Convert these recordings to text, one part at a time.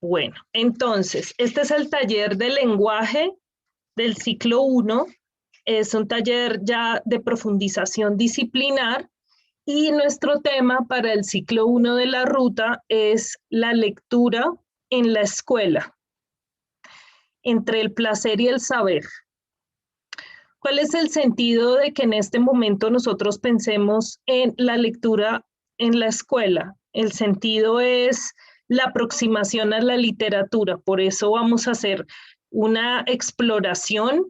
Bueno, entonces, este es el taller de lenguaje del ciclo 1. Es un taller ya de profundización disciplinar y nuestro tema para el ciclo 1 de la ruta es la lectura en la escuela, entre el placer y el saber. ¿Cuál es el sentido de que en este momento nosotros pensemos en la lectura en la escuela? El sentido es la aproximación a la literatura, por eso vamos a hacer una exploración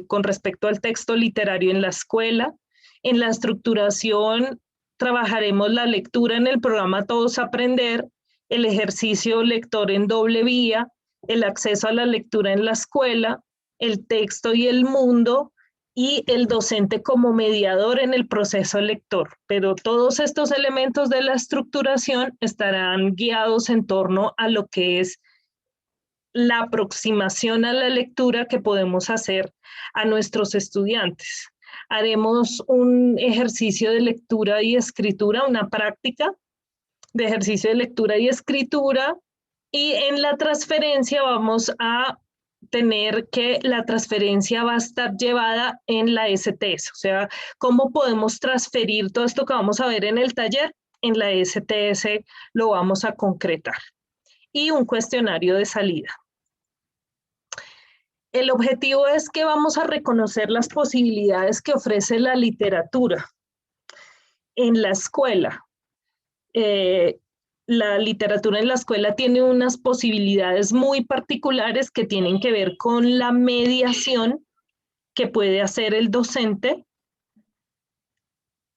con respecto al texto literario en la escuela. En la estructuración trabajaremos la lectura en el programa Todos Aprender, el ejercicio lector en doble vía, el acceso a la lectura en la escuela, el texto y el mundo, y el docente como mediador en el proceso lector. Pero todos estos elementos de la estructuración estarán guiados en torno a lo que es la aproximación a la lectura que podemos hacer a nuestros estudiantes. Haremos un ejercicio de lectura y escritura, una práctica de ejercicio de lectura y escritura, y en la transferencia vamos a tener que la transferencia va a estar llevada en la STS, o sea, ¿cómo podemos transferir todo esto que vamos a ver en el taller? En la STS lo vamos a concretar. Y un cuestionario de salida. El objetivo es que vamos a reconocer las posibilidades que ofrece la literatura en la escuela. La literatura en la escuela tiene unas posibilidades muy particulares que tienen que ver con la mediación que puede hacer el docente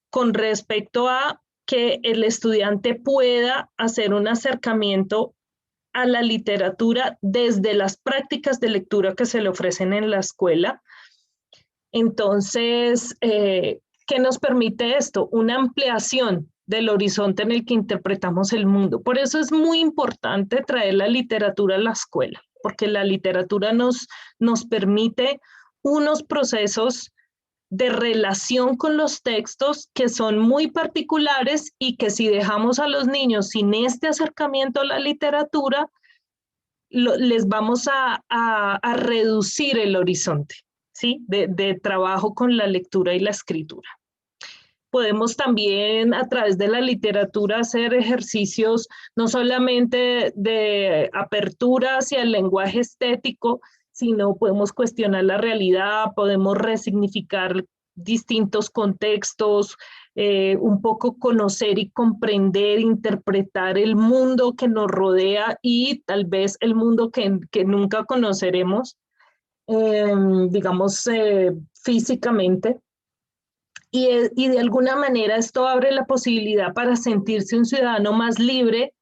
con respecto a que el estudiante pueda hacer un acercamiento a la literatura desde las prácticas de lectura que se le ofrecen en la escuela. Entonces, ¿qué nos permite esto? Una ampliación del horizonte en el que interpretamos el mundo. Por eso es muy importante traer la literatura a la escuela, porque la literatura nos permite unos procesos de relación con los textos que son muy particulares y que si dejamos a los niños sin este acercamiento a la literatura, les vamos a reducir el horizonte, ¿sí? De trabajo con la lectura y la escritura. Podemos también a través de la literatura hacer ejercicios no solamente de apertura hacia el lenguaje estético, sino podemos cuestionar la realidad, podemos resignificar distintos contextos, un poco conocer y comprender, interpretar el mundo que nos rodea y tal vez el mundo que nunca conoceremos, digamos, físicamente. Y de alguna manera esto abre la posibilidad para sentirse un ciudadano más libre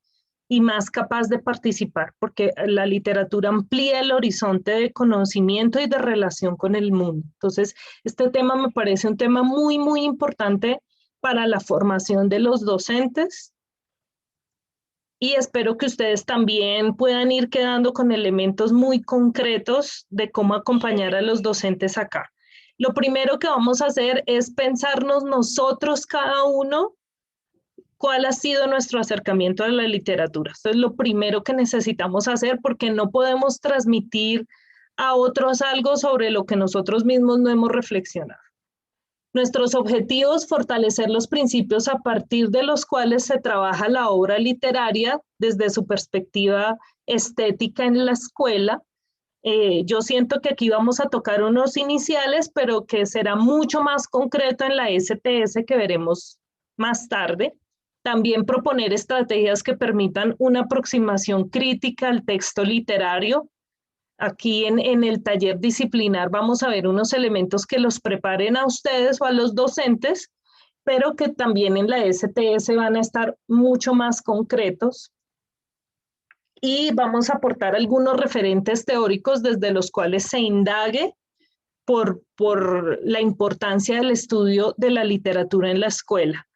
y más capaz de participar, porque la literatura amplía el horizonte de conocimiento y de relación con el mundo. Entonces, este tema me parece un tema muy, muy importante para la formación de los docentes y espero que ustedes también puedan ir quedando con elementos muy concretos de cómo acompañar a los docentes acá. Lo primero que vamos a hacer es pensarnos nosotros cada uno cuál ha sido nuestro acercamiento a la literatura. Esto es lo primero que necesitamos hacer porque no podemos transmitir a otros algo sobre lo que nosotros mismos no hemos reflexionado. Nuestros objetivos, fortalecer los principios a partir de los cuales se trabaja la obra literaria desde su perspectiva estética en la escuela. Yo siento que aquí vamos a tocar unos iniciales, pero que será mucho más concreto en la STS que veremos más tarde. También proponer estrategias que permitan una aproximación crítica al texto literario. Aquí en el taller disciplinar vamos a ver unos elementos que los preparen a ustedes o a los docentes, pero que también en la STS van a estar mucho más concretos. Y vamos a aportar algunos referentes teóricos desde los cuales se indague por la importancia del estudio de la literatura en la escuela.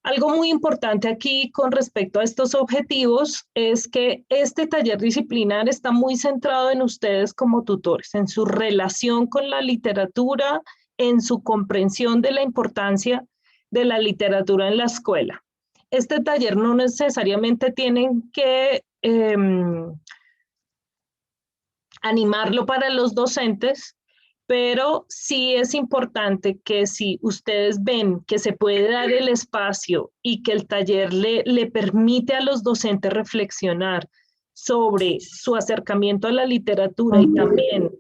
Algo muy importante aquí con respecto a estos objetivos es que este taller disciplinar está muy centrado en ustedes como tutores, en su relación con la literatura, en su comprensión de la importancia de la literatura en la escuela. Este taller no necesariamente tienen que animarlo para los docentes, pero sí es importante que si ustedes ven que se puede dar el espacio y que el taller le permite a los docentes reflexionar sobre su acercamiento a la literatura y también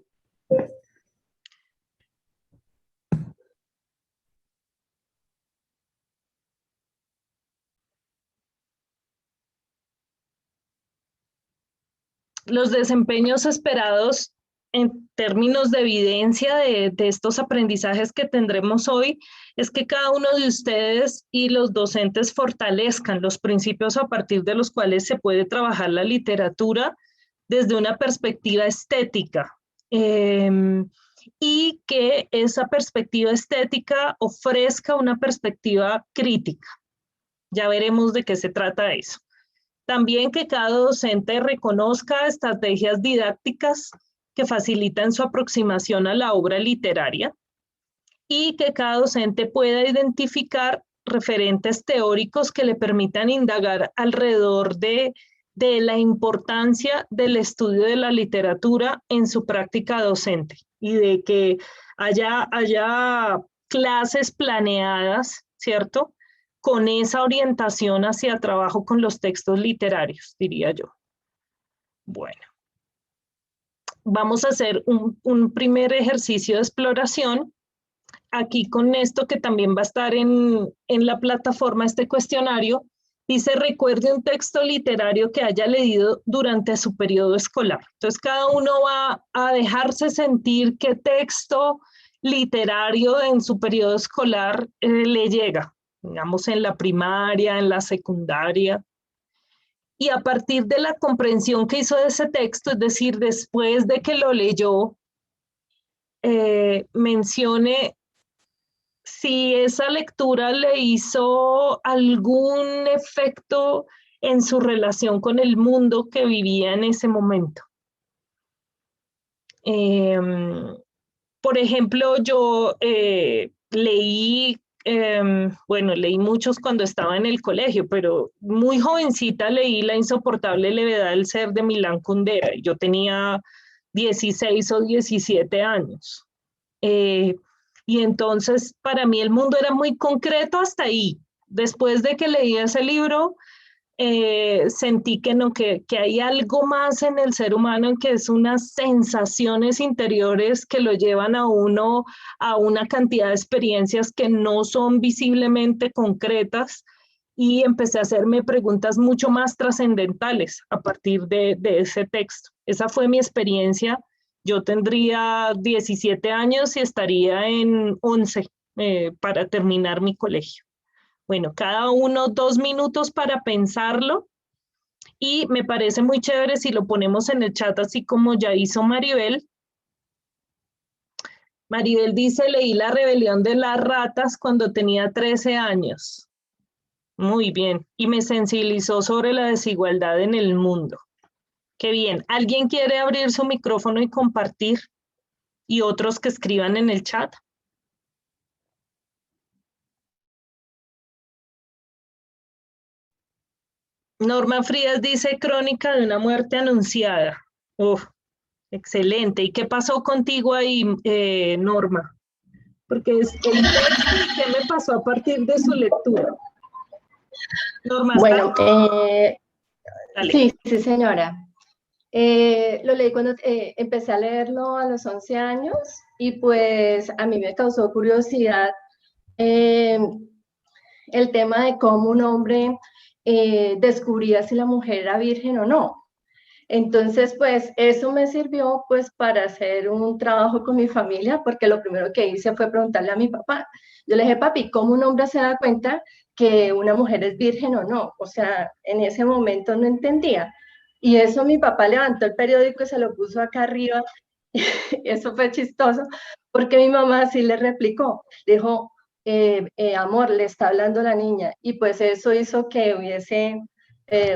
los desempeños esperados en términos de evidencia de estos aprendizajes que tendremos hoy es que cada uno de ustedes y los docentes fortalezcan los principios a partir de los cuales se puede trabajar la literatura desde una perspectiva estética. Y que esa perspectiva estética ofrezca una perspectiva crítica. Ya veremos de qué se trata eso. También que cada docente reconozca estrategias didácticas que facilitan su aproximación a la obra literaria y que cada docente pueda identificar referentes teóricos que le permitan indagar alrededor de la importancia del estudio de la literatura en su práctica docente y de que haya clases planeadas, ¿cierto?, con esa orientación hacia trabajo con los textos literarios, diría yo. Bueno, vamos a hacer un primer ejercicio de exploración. Aquí con esto que también va a estar en la plataforma, este cuestionario, dice recuerde un texto literario que haya leído durante su periodo escolar. Entonces cada uno va a dejarse sentir qué texto literario en su periodo escolar le llega, digamos en la primaria, en la secundaria. Y a partir de la comprensión que hizo de ese texto, es decir, después de que lo leyó, mencione si esa lectura le hizo algún efecto en su relación con el mundo que vivía en ese momento. Por ejemplo, yo leí muchos cuando estaba en el colegio, pero muy jovencita leí La insoportable levedad del ser de Milán Kundera. Yo tenía 16 o 17 años. Y entonces para mí el mundo era muy concreto hasta ahí. Después de que leí ese libro, sentí que hay algo más en el ser humano, que es unas sensaciones interiores que lo llevan a uno a una cantidad de experiencias que no son visiblemente concretas, y empecé a hacerme preguntas mucho más trascendentales a partir de ese texto. Esa fue mi experiencia. Yo tendría 17 años y estaría en 11 para terminar mi colegio. Bueno, cada uno 2 minutos para pensarlo, y me parece muy chévere si lo ponemos en el chat así como ya hizo Maribel. Maribel dice, leí La rebelión de las ratas cuando tenía 13 años. Muy bien, y me sensibilizó sobre la desigualdad en el mundo. Qué bien. ¿Alguien quiere abrir su micrófono y compartir? Y otros que escriban en el chat. Norma Frías dice Crónica de una muerte anunciada. Uf, excelente. ¿Y qué pasó contigo ahí, Norma? Porque es el texto, ¿qué me pasó a partir de su lectura? Norma, bueno, dale. sí, señora. Lo leí cuando empecé a leerlo a los 11 años y pues a mí me causó curiosidad el tema de cómo un hombre descubría si la mujer era virgen o no. Entonces, pues eso me sirvió pues para hacer un trabajo con mi familia, porque lo primero que hice fue preguntarle a mi papá. Yo le dije, papi, ¿cómo un hombre se da cuenta que una mujer es virgen o no? O sea, en ese momento no entendía. Y eso mi papá levantó el periódico y se lo puso acá arriba. Eso fue chistoso, porque mi mamá sí le replicó, dijo, amor, le está hablando la niña. Y pues eso hizo que hubiese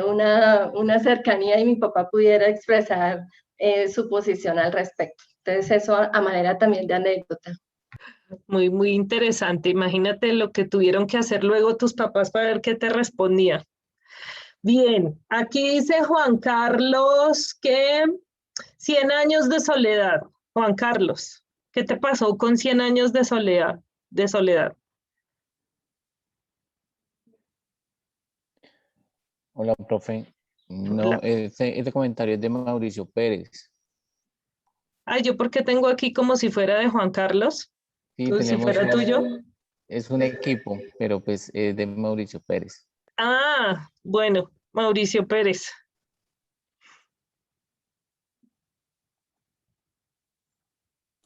una cercanía y mi papá pudiera expresar su posición al respecto. Entonces eso a manera también de anécdota. Muy, muy interesante. Imagínate lo que tuvieron que hacer luego tus papás para ver qué te respondía. Bien, aquí dice Juan Carlos que 100 años de soledad. Juan Carlos, ¿qué te pasó con 100 años de soledad? De soledad. Hola, profe. No, Hola. este comentario es de Mauricio Pérez. Ay, yo porque tengo aquí como si fuera de Juan Carlos, Sí, como si tenemos fuera tuyo. es un equipo, pero pues es de Mauricio Pérez. Ah, bueno, Mauricio Pérez.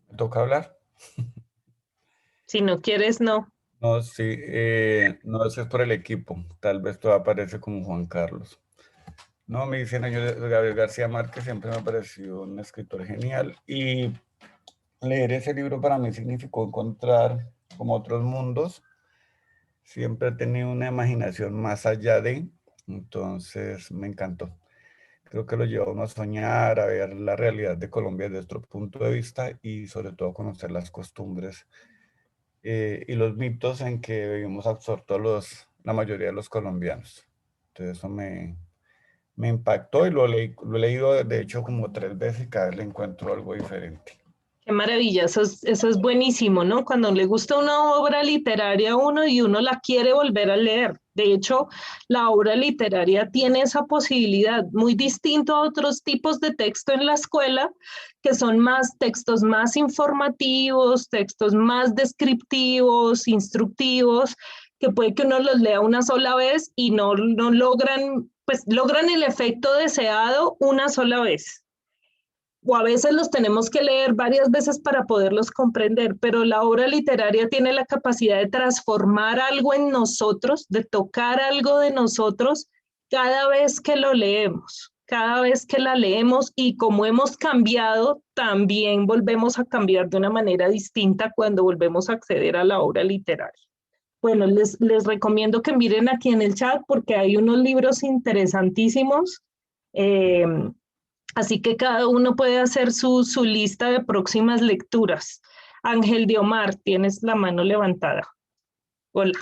¿Me toca hablar? Si no quieres, no. No, sí, no, eso es por el equipo. Tal vez todo aparece como Juan Carlos. No, me dicen años de Gabriel García Márquez, siempre me pareció un escritor genial. Y leer ese libro para mí significó encontrar como otros mundos. Siempre he tenido una imaginación más allá de, entonces me encantó. Creo que lo lleva a uno a soñar, a ver la realidad de Colombia desde otro punto de vista y sobre todo conocer las costumbres y los mitos en que vivimos absortos la mayoría de los colombianos. Entonces eso me impactó y lo he leído de hecho como 3 veces y cada vez le encuentro algo diferente. Qué maravilla, eso es buenísimo, ¿no? Cuando le gusta una obra literaria a uno y uno la quiere volver a leer. De hecho, la obra literaria tiene esa posibilidad, muy distinto a otros tipos de texto en la escuela, que son más textos más informativos, textos más descriptivos, instructivos, que puede que uno los lea una sola vez y no logran, pues logran el efecto deseado una sola vez, o a veces los tenemos que leer varias veces para poderlos comprender, pero la obra literaria tiene la capacidad de transformar algo en nosotros, de tocar algo de nosotros cada vez que lo leemos, cada vez que la leemos, y como hemos cambiado, también volvemos a cambiar de una manera distinta cuando volvemos a acceder a la obra literaria. Bueno, les recomiendo que miren aquí en el chat porque hay unos libros interesantísimos. Eh, Así que cada uno puede hacer su lista de próximas lecturas. Ángel de Omar, tienes la mano levantada. Hola.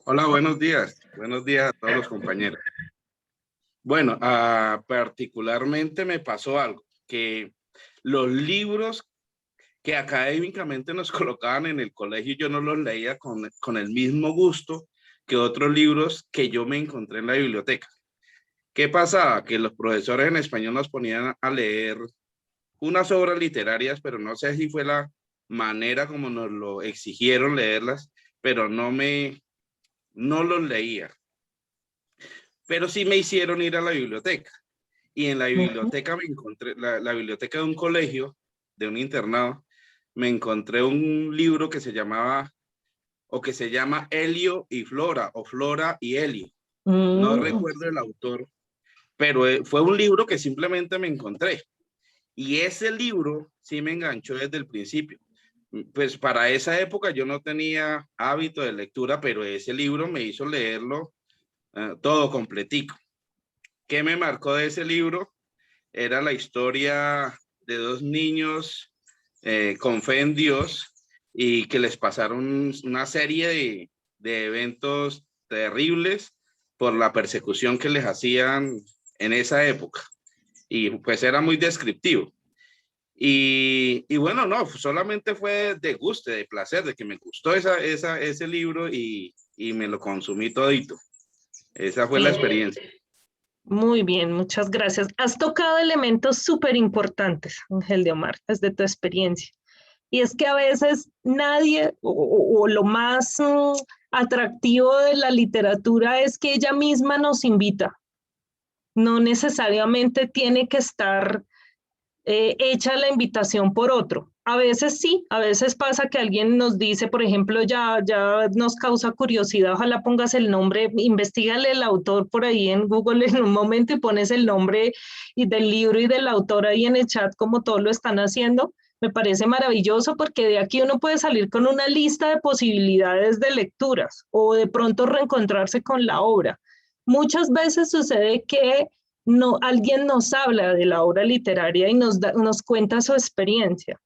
Hola, buenos días. Buenos días a todos los compañeros. Bueno, particularmente me pasó algo, que los libros que académicamente nos colocaban en el colegio, yo no los leía con el mismo gusto que otros libros que yo me encontré en la biblioteca. ¿Qué pasaba? Que los profesores en español nos ponían a leer unas obras literarias, pero no sé si fue la manera como nos lo exigieron leerlas, pero no los leía. Pero sí me hicieron ir a la biblioteca. Y en la biblioteca me encontré, la biblioteca de un colegio, de un internado, me encontré un libro que se llamaba, o que se llama Helio y Flora, o Flora y Helio. No recuerdo el autor, pero fue un libro que simplemente me encontré. Y ese libro sí me enganchó desde el principio. Pues para esa época yo no tenía hábito de lectura, pero ese libro me hizo leerlo todo completico. ¿Qué me marcó de ese libro? Era la historia de dos niños con fe en Dios y que les pasaron una serie de eventos terribles por la persecución que les hacían en esa época. Y pues era muy descriptivo. Y bueno, no, solamente fue de gusto, de placer, de que me gustó ese libro y me lo consumí todito. Esa fue la experiencia. Muy bien, muchas gracias. Has tocado elementos súper importantes, Ángel de Omar, desde tu experiencia. Y es que a veces nadie, o lo más atractivo de la literatura es que ella misma nos invita. No necesariamente tiene que estar hecha la invitación por otro. A veces sí, a veces pasa que alguien nos dice, por ejemplo, ya nos causa curiosidad, ojalá pongas el nombre, investigale el autor por ahí en Google en un momento y pones el nombre del libro y del autor ahí en el chat como todos lo están haciendo. Me parece maravilloso porque de aquí uno puede salir con una lista de posibilidades de lecturas o de pronto reencontrarse con la obra. Muchas veces sucede que alguien nos habla de la obra literaria y nos cuenta su experiencia.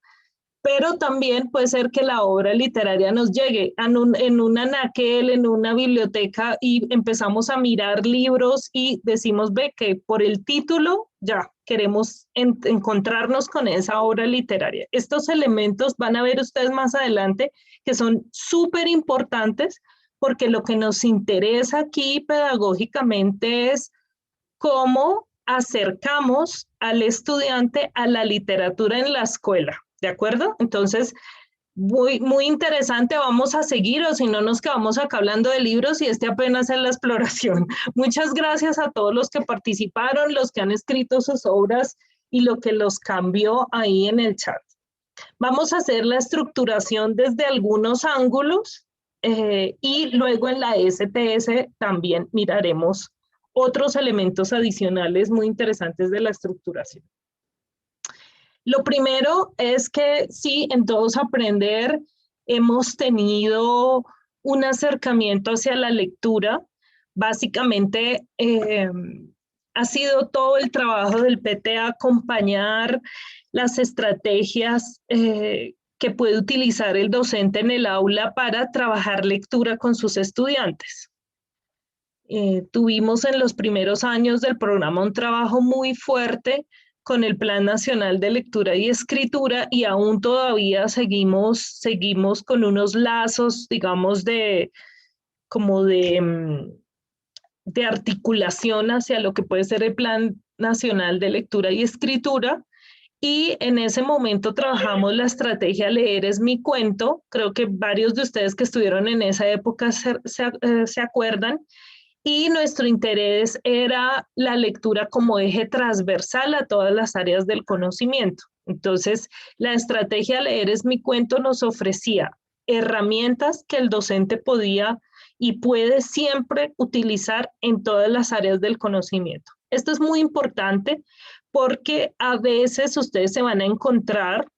pero también puede ser que la obra literaria nos llegue en un anaquel, en una biblioteca, y empezamos a mirar libros y decimos, ve que por el título ya queremos encontrarnos con esa obra literaria. Estos elementos van a ver ustedes más adelante que son súper importantes, porque lo que nos interesa aquí pedagógicamente es cómo acercamos al estudiante a la literatura en la escuela. ¿De acuerdo? Entonces, muy interesante, vamos a seguir, o si no nos quedamos acá hablando de libros y este apenas es la exploración. Muchas gracias a todos los que participaron, los que han escrito sus obras y lo que los cambió ahí en el chat. Vamos a hacer la estructuración desde algunos ángulos y luego en la STS también miraremos otros elementos adicionales muy interesantes de la estructuración. Lo primero es que sí, en Todos Aprender hemos tenido un acercamiento hacia la lectura. Básicamente ha sido todo el trabajo del PTA acompañar las estrategias que puede utilizar el docente en el aula para trabajar lectura con sus estudiantes. Tuvimos en los primeros años del programa un trabajo muy fuerte con el Plan Nacional de Lectura y Escritura, y aún todavía seguimos con unos lazos, digamos, de articulación hacia lo que puede ser el Plan Nacional de Lectura y Escritura, y en ese momento trabajamos la estrategia Leer es mi cuento. Creo que varios de ustedes que estuvieron en esa época se acuerdan. Y nuestro interés era la lectura como eje transversal a todas las áreas del conocimiento. Entonces, la estrategia Leer es mi cuento nos ofrecía herramientas que el docente podía y puede siempre utilizar en todas las áreas del conocimiento. Esto es muy importante porque a veces ustedes se van a encontrar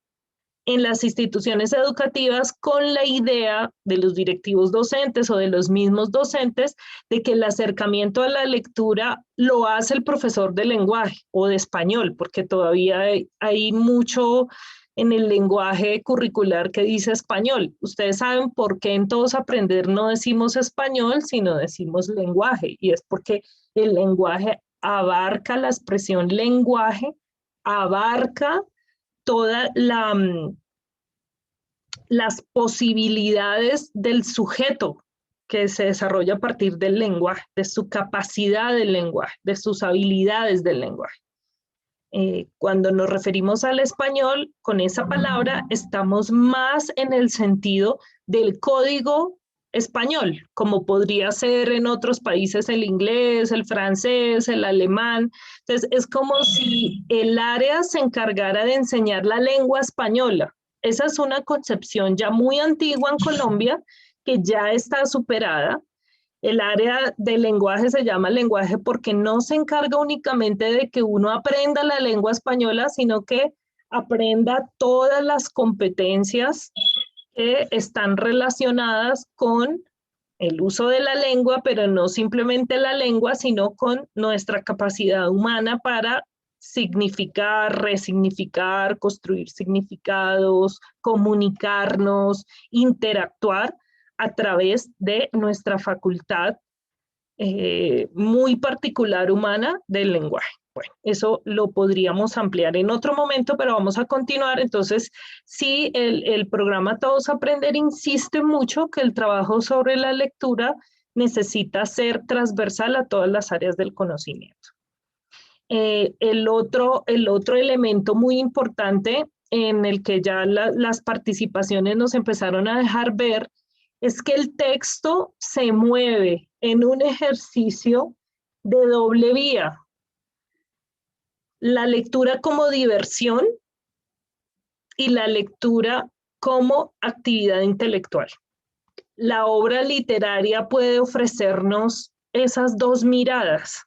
en las instituciones educativas con la idea de los directivos docentes o de los mismos docentes de que el acercamiento a la lectura lo hace el profesor de lenguaje o de español, porque todavía hay mucho en el lenguaje curricular que dice español. Ustedes saben por qué en Todos Aprender no decimos español, sino decimos lenguaje, y es porque el lenguaje abarca la expresión lenguaje, abarca todas las posibilidades del sujeto que se desarrolla a partir del lenguaje, de su capacidad del lenguaje, de sus habilidades del lenguaje. Cuando nos referimos al español, con esa palabra estamos más en el sentido del código español, como podría ser en otros países el inglés, el francés, el alemán. Entonces, es como si el área se encargara de enseñar la lengua española. Esa es una concepción ya muy antigua en Colombia, que ya está superada. El área del lenguaje se llama lenguaje porque no se encarga únicamente de que uno aprenda la lengua española, sino que aprenda todas las competencias que están relacionadas con el uso de la lengua, pero no simplemente la lengua, sino con nuestra capacidad humana para significar, resignificar, construir significados, comunicarnos, interactuar a través de nuestra facultad muy particular humana del lenguaje. Bueno, eso lo podríamos ampliar en otro momento, pero vamos a continuar. Entonces, sí, el programa Todos Aprender insiste mucho que el trabajo sobre la lectura necesita ser transversal a todas las áreas del conocimiento. El otro elemento muy importante en el que ya las participaciones nos empezaron a dejar ver es que el texto se mueve en un ejercicio de doble vía. La lectura como diversión y la lectura como actividad intelectual. La obra literaria puede ofrecernos esas dos miradas.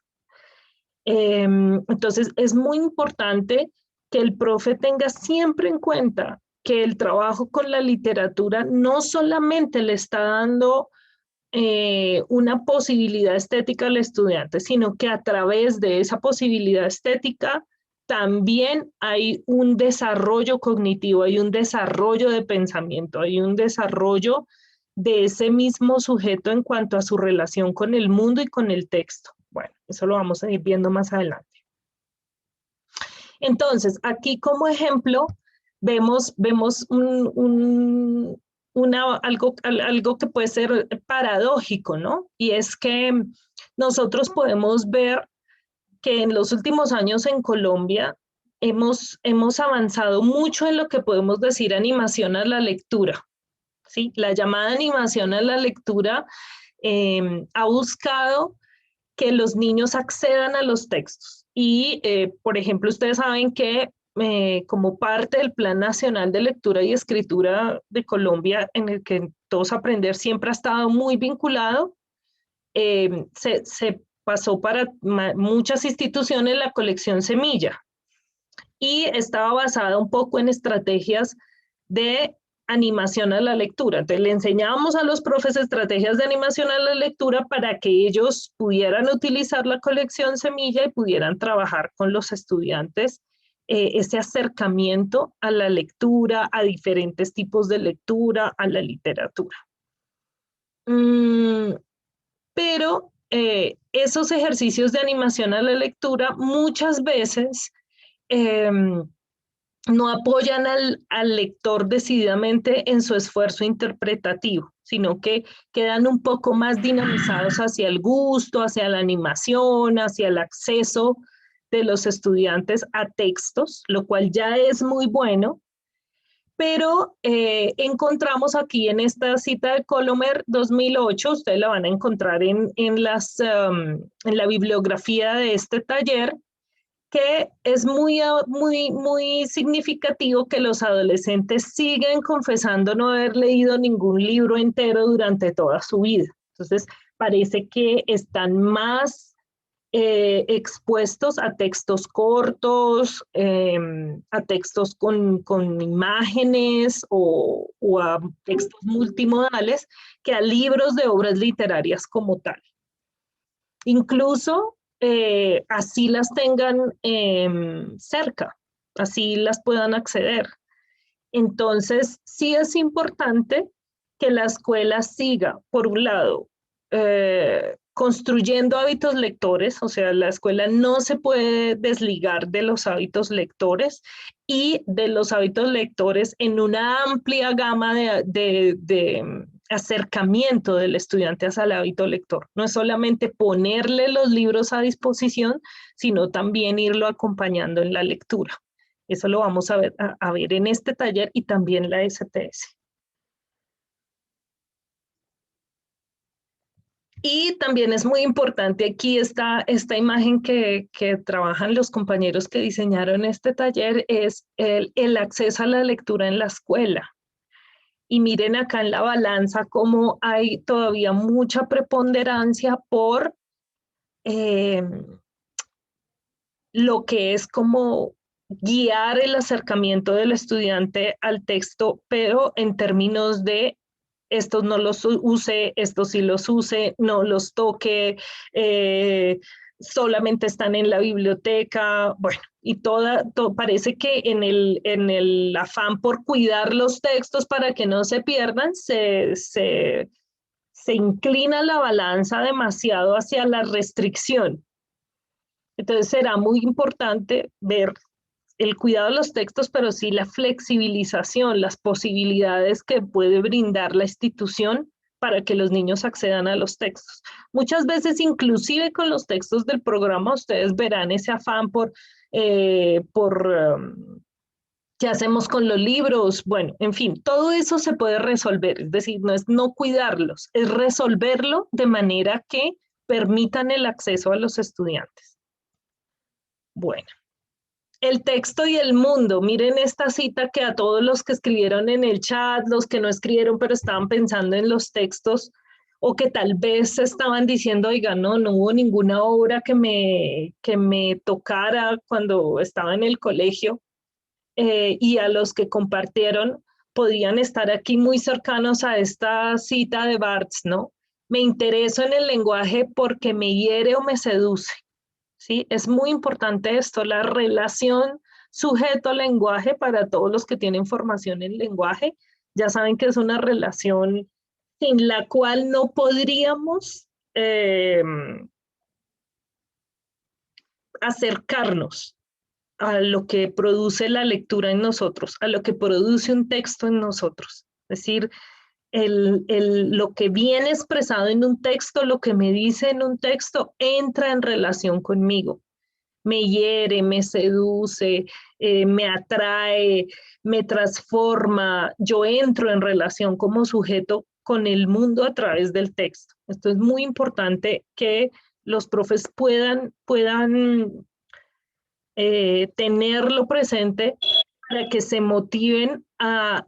Entonces, es muy importante que el profe tenga siempre en cuenta que el trabajo con la literatura no solamente le está dando una posibilidad estética al estudiante, sino que a través de esa posibilidad estética también hay un desarrollo cognitivo, hay un desarrollo de pensamiento, hay un desarrollo de ese mismo sujeto en cuanto a su relación con el mundo y con el texto. Bueno, eso lo vamos a ir viendo más adelante. Entonces, aquí como ejemplo, vemos algo que puede ser paradójico, ¿no? Y es que nosotros podemos ver que en los últimos años en Colombia hemos avanzado mucho en lo que podemos decir animación a la lectura, ¿sí? La llamada animación a la lectura ha buscado que los niños accedan a los textos. Y, por ejemplo, ustedes saben que como parte del Plan Nacional de Lectura y Escritura de Colombia, en el que Todos Aprender siempre ha estado muy vinculado, se pasó para muchas instituciones la colección Semilla y estaba basada un poco en estrategias de animación a la lectura. Entonces le enseñábamos a los profes estrategias de animación a la lectura para que ellos pudieran utilizar la colección Semilla y pudieran trabajar con los estudiantes ese acercamiento a la lectura, a diferentes tipos de lectura, a la literatura. Pero esos ejercicios de animación a la lectura muchas veces no apoyan al lector decididamente en su esfuerzo interpretativo, sino que quedan un poco más dinamizados hacia el gusto, hacia la animación, hacia el acceso de los estudiantes a textos, lo cual ya es muy bueno. Pero encontramos aquí en esta cita de Colomer 2008, ustedes la van a encontrar en la bibliografía de este taller, que es muy significativo que los adolescentes siguen confesando no haber leído ningún libro entero durante toda su vida. Entonces, parece que están más expuestos a textos cortos, a textos con imágenes o a textos multimodales que a libros de obras literarias como tal. Incluso así las tengan cerca, así las puedan acceder. Entonces, sí es importante que la escuela siga, por un lado, construyendo hábitos lectores, o sea, la escuela no se puede desligar de los hábitos lectores y de los hábitos lectores en una amplia gama de acercamiento del estudiante hacia el hábito lector. No es solamente ponerle los libros a disposición, sino también irlo acompañando en la lectura. Eso lo vamos a ver en este taller y también la STS. Y también es muy importante aquí esta imagen que trabajan los compañeros que diseñaron este taller, es el acceso a la lectura en la escuela. Y miren acá en la balanza cómo hay todavía mucha preponderancia por lo que es como guiar el acercamiento del estudiante al texto, pero en términos de estos no los use, estos sí los use, no los toque, solamente están en la biblioteca, bueno, y parece que en el afán por cuidar los textos para que no se pierdan, se inclina la balanza demasiado hacia la restricción. Entonces será muy importante ver el cuidado de los textos, pero sí la flexibilización, las posibilidades que puede brindar la institución para que los niños accedan a los textos. Muchas veces, inclusive con los textos del programa, ustedes verán ese afán por qué hacemos con los libros. Bueno, en fin, todo eso se puede resolver, es decir, no es no cuidarlos, es resolverlo de manera que permitan el acceso a los estudiantes. Bueno. El texto y el mundo. Miren esta cita que a todos los que escribieron en el chat, los que no escribieron pero estaban pensando en los textos o que tal vez estaban diciendo, oiga, no hubo ninguna obra que me tocara cuando estaba en el colegio, y a los que compartieron podían estar aquí muy cercanos a esta cita de Barthes, ¿no? Me intereso en el lenguaje porque me hiere o me seduce. ¿sí? Es muy importante esto, la relación sujeto-lenguaje para todos los que tienen formación en lenguaje. Ya saben que es una relación sin la cual no podríamos acercarnos a lo que produce la lectura en nosotros, a lo que produce un texto en nosotros. Es decir, lo que viene expresado en un texto, lo que me dice en un texto, entra en relación conmigo. Me hiere, me seduce, me atrae, me transforma. Yo entro en relación como sujeto con el mundo a través del texto. Esto es muy importante que los profes puedan tenerlo presente para que se motiven a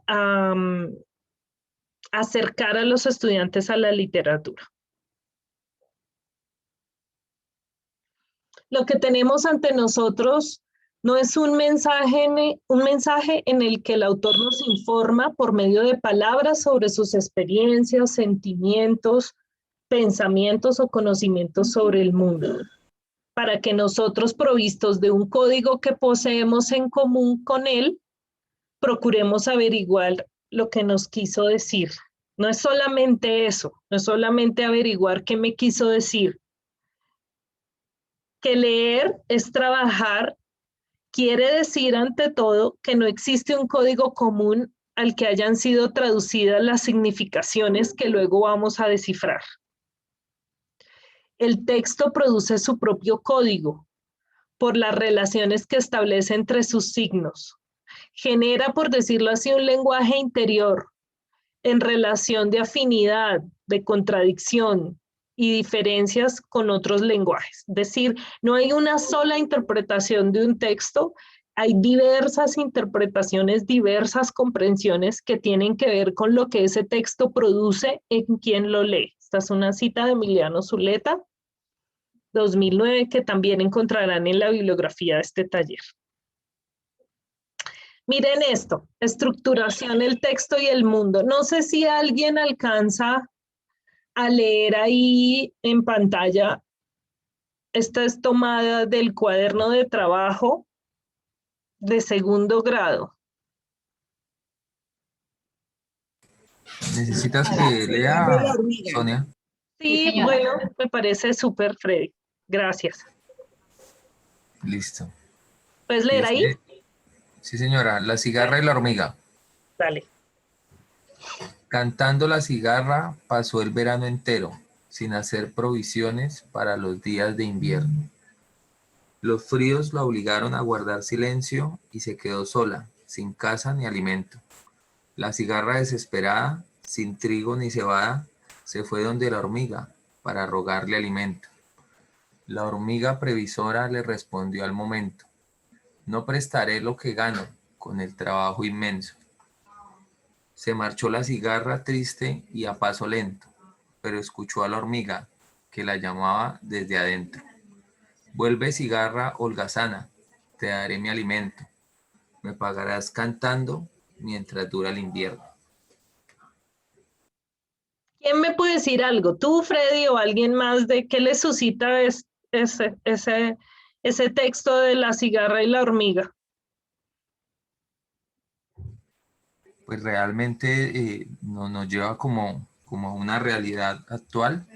acercar a los estudiantes a la literatura. Lo que tenemos ante nosotros no es un mensaje en el que el autor nos informa por medio de palabras sobre sus experiencias, sentimientos, pensamientos o conocimientos sobre el mundo, para que nosotros, provistos de un código que poseemos en común con él, procuremos averiguar lo que nos quiso decir. No es solamente eso, no es solamente averiguar qué me quiso decir. Que leer es trabajar, quiere decir ante todo que no existe un código común al que hayan sido traducidas las significaciones que luego vamos a descifrar. El texto produce su propio código por las relaciones que establece entre sus signos. Genera, por decirlo así, un lenguaje interior en relación de afinidad, de contradicción y diferencias con otros lenguajes. Es decir, no hay una sola interpretación de un texto, hay diversas interpretaciones, diversas comprensiones que tienen que ver con lo que ese texto produce en quien lo lee. Esta es una cita de Emiliano Zuleta, 2009, que también encontrarán en la bibliografía de este taller. Miren esto, estructuración, el texto y el mundo. No sé si alguien alcanza a leer ahí en pantalla. Esta es tomada del cuaderno de trabajo de segundo grado. ¿Necesitas que lea, Sonia? Sí, bueno, me parece súper, Freddy. Gracias. Listo. ¿Puedes leer ahí? Sí, señora. La cigarra y la hormiga. Dale. Cantando la cigarra pasó el verano entero, sin hacer provisiones para los días de invierno. Los fríos la obligaron a guardar silencio y se quedó sola, sin casa ni alimento. La cigarra, desesperada, sin trigo ni cebada, se fue donde la hormiga para rogarle alimento. La hormiga previsora le respondió al momento: no prestaré lo que gano con el trabajo inmenso. Se marchó la cigarra triste y a paso lento, pero escuchó a la hormiga que la llamaba desde adentro. Vuelve, cigarra holgazana, te daré mi alimento. Me pagarás cantando mientras dura el invierno. ¿Quién me puede decir algo? ¿Tú, Freddy, o alguien más de qué le suscita ese texto de la cigarra y la hormiga? Pues realmente nos lleva como una realidad actual,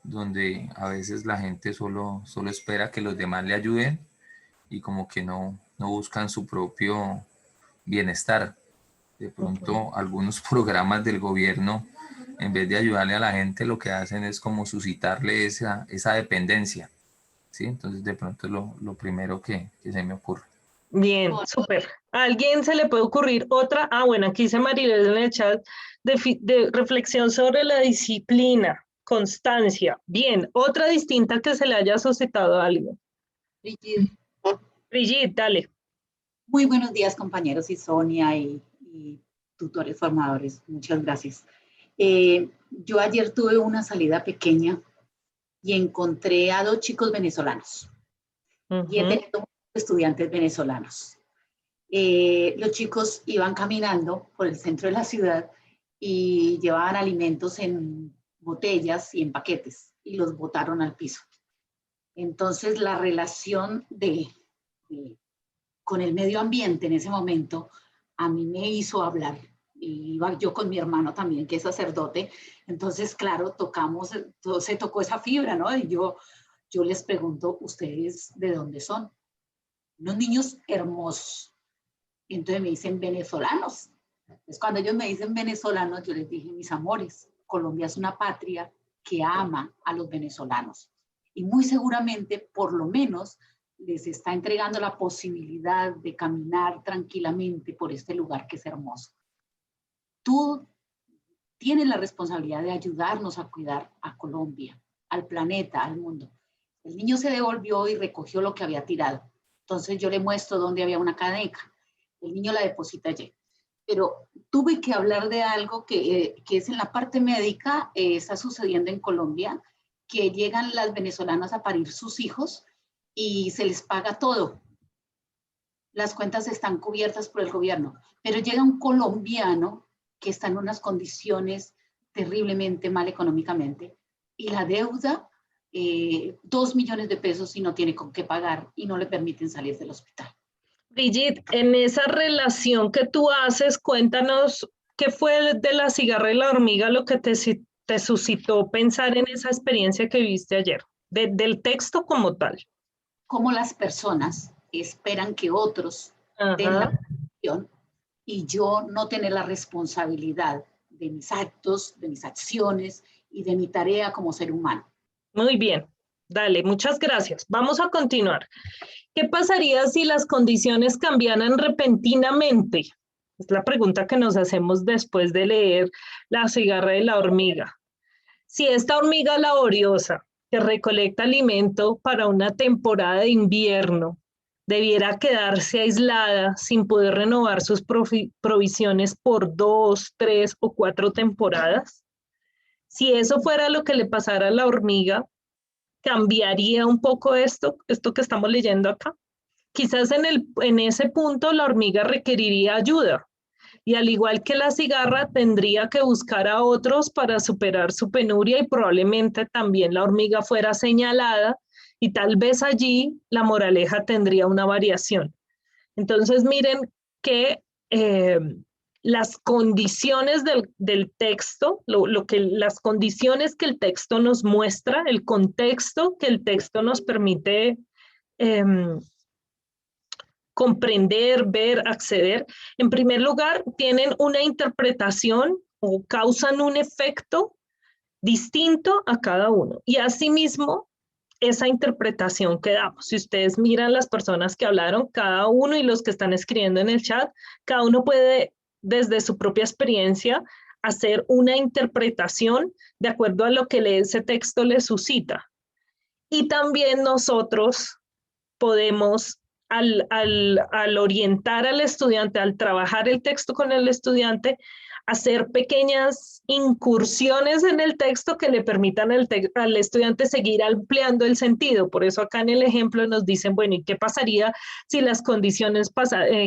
donde a veces la gente solo espera que los demás le ayuden y como que no buscan su propio bienestar. De pronto algunos programas del gobierno, en vez de ayudarle a la gente, lo que hacen es como suscitarle esa dependencia, ¿sí? Entonces de pronto es lo primero que se me ocurre. Bien, súper. ¿A alguien se le puede ocurrir otra? Ah, bueno, aquí dice Maribel en el chat de reflexión sobre la disciplina, constancia. Bien, otra distinta que se le haya suscitado a alguien. Brigitte, dale. Muy buenos días, compañeros, y Sonia y tutores formadores. Muchas gracias. Yo ayer tuve una salida pequeña y encontré a 2 chicos venezolanos. Y he tenido estudiantes venezolanos. Los chicos iban caminando por el centro de la ciudad y llevaban alimentos en botellas y en paquetes y los botaron al piso. Entonces, la relación con el medio ambiente en ese momento a mí me hizo hablar. Y iba yo con mi hermano también, que es sacerdote. Entonces, claro, se tocó esa fibra, ¿no? Y yo les pregunto, ¿ustedes de dónde son? Unos niños hermosos. Y entonces me dicen venezolanos. Entonces, cuando ellos me dicen venezolanos, yo les dije, mis amores, Colombia es una patria que ama a los venezolanos. Y muy seguramente, por lo menos, les está entregando la posibilidad de caminar tranquilamente por este lugar que es hermoso. Tú tienes la responsabilidad de ayudarnos a cuidar a Colombia, al planeta, al mundo. El niño se devolvió y recogió lo que había tirado. Entonces yo le muestro dónde había una caneca. El niño la deposita allí. Pero tuve que hablar de algo que es en la parte médica, está sucediendo en Colombia, que llegan las venezolanas a parir sus hijos y se les paga todo. Las cuentas están cubiertas por el gobierno, pero llega un colombiano que está en unas condiciones terriblemente mal económicamente y la deuda, 2 millones de pesos y no tiene con qué pagar y no le permiten salir del hospital. Brigitte, en esa relación que tú haces, cuéntanos qué fue de la cigarra y la hormiga lo que te suscitó pensar en esa experiencia que viste ayer, del texto como tal. Cómo las personas esperan que otros den la atención y yo no tener la responsabilidad de mis actos, de mis acciones y de mi tarea como ser humano. Muy bien, dale, muchas gracias. Vamos a continuar. ¿Qué pasaría si las condiciones cambiaran repentinamente? Es la pregunta que nos hacemos después de leer La cigarra y la hormiga. Si esta hormiga laboriosa que recolecta alimento para una temporada de invierno debiera quedarse aislada sin poder renovar sus provisiones por 2, 3 o 4 temporadas, si eso fuera lo que le pasara a la hormiga, ¿cambiaría un poco esto que estamos leyendo acá? Quizás en ese punto la hormiga requeriría ayuda y al igual que la cigarra tendría que buscar a otros para superar su penuria y probablemente también la hormiga fuera señalada y tal vez allí la moraleja tendría una variación. Entonces miren que las condiciones del texto, las condiciones que el texto nos muestra, el contexto que el texto nos permite comprender, ver, acceder, en primer lugar, tienen una interpretación o causan un efecto distinto a cada uno. Y asimismo, esa interpretación que damos. Si ustedes miran las personas que hablaron, cada uno y los que están escribiendo en el chat, cada uno puede, desde su propia experiencia, hacer una interpretación de acuerdo a lo que ese texto le suscita. Y también nosotros podemos, al orientar al estudiante, al trabajar el texto con el estudiante, hacer pequeñas incursiones en el texto que le permitan al estudiante seguir ampliando el sentido. Por eso acá en el ejemplo nos dicen, bueno, ¿y qué pasaría si las condiciones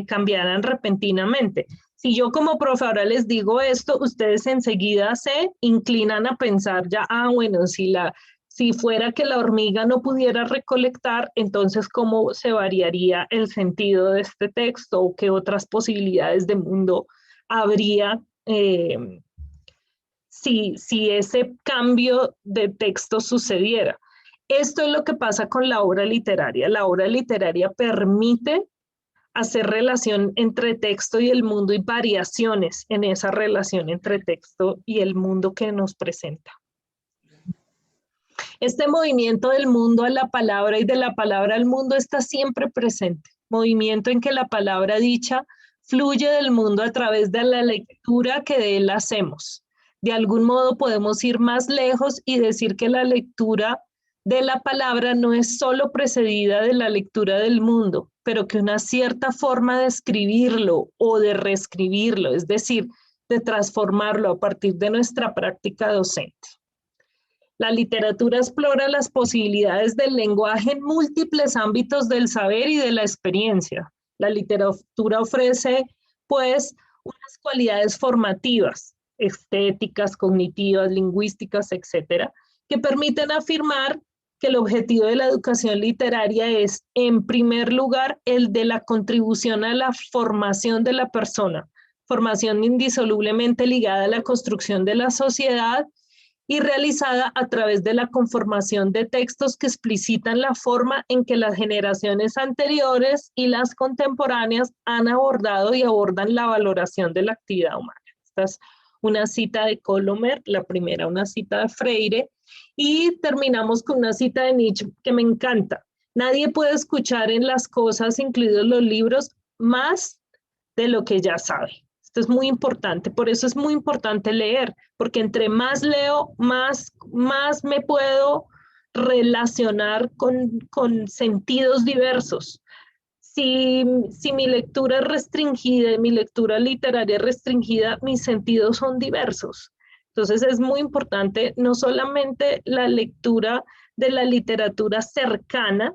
cambiaran repentinamente? Si yo como profe ahora les digo esto, ustedes enseguida se inclinan a pensar ya, bueno, si fuera que la hormiga no pudiera recolectar, entonces ¿cómo se variaría el sentido de este texto o qué otras posibilidades de mundo habría si ese cambio de texto sucediera? Esto es lo que pasa con la obra literaria. La obra literaria permite hacer relación entre texto y el mundo y variaciones en esa relación entre texto y el mundo que nos presenta. Este movimiento del mundo a la palabra y de la palabra al mundo está siempre presente. Movimiento en que la palabra dicha fluye del mundo a través de la lectura que de él hacemos. De algún modo podemos ir más lejos y decir que la lectura de la palabra no es solo precedida de la lectura del mundo, pero que una cierta forma de escribirlo o de reescribirlo, es decir, de transformarlo a partir de nuestra práctica docente. La literatura explora las posibilidades del lenguaje en múltiples ámbitos del saber y de la experiencia. La literatura ofrece, pues, unas cualidades formativas, estéticas, cognitivas, lingüísticas, etcétera, que permiten afirmar que el objetivo de la educación literaria es, en primer lugar, el de la contribución a la formación de la persona, formación indisolublemente ligada a la construcción de la sociedad y realizada a través de la conformación de textos que explicitan la forma en que las generaciones anteriores y las contemporáneas han abordado y abordan la valoración de la actividad humana. Esta es una cita de Colomer, la primera una cita de Freire, y terminamos con una cita de Nietzsche que me encanta. Nadie puede escuchar en las cosas, incluidos los libros, más de lo que ya sabe. Esto es muy importante, por eso es muy importante leer, porque entre más leo, más me puedo relacionar con sentidos diversos. Si mi lectura es restringida, mi lectura literaria es restringida, mis sentidos son diversos. Entonces es muy importante no solamente la lectura de la literatura cercana.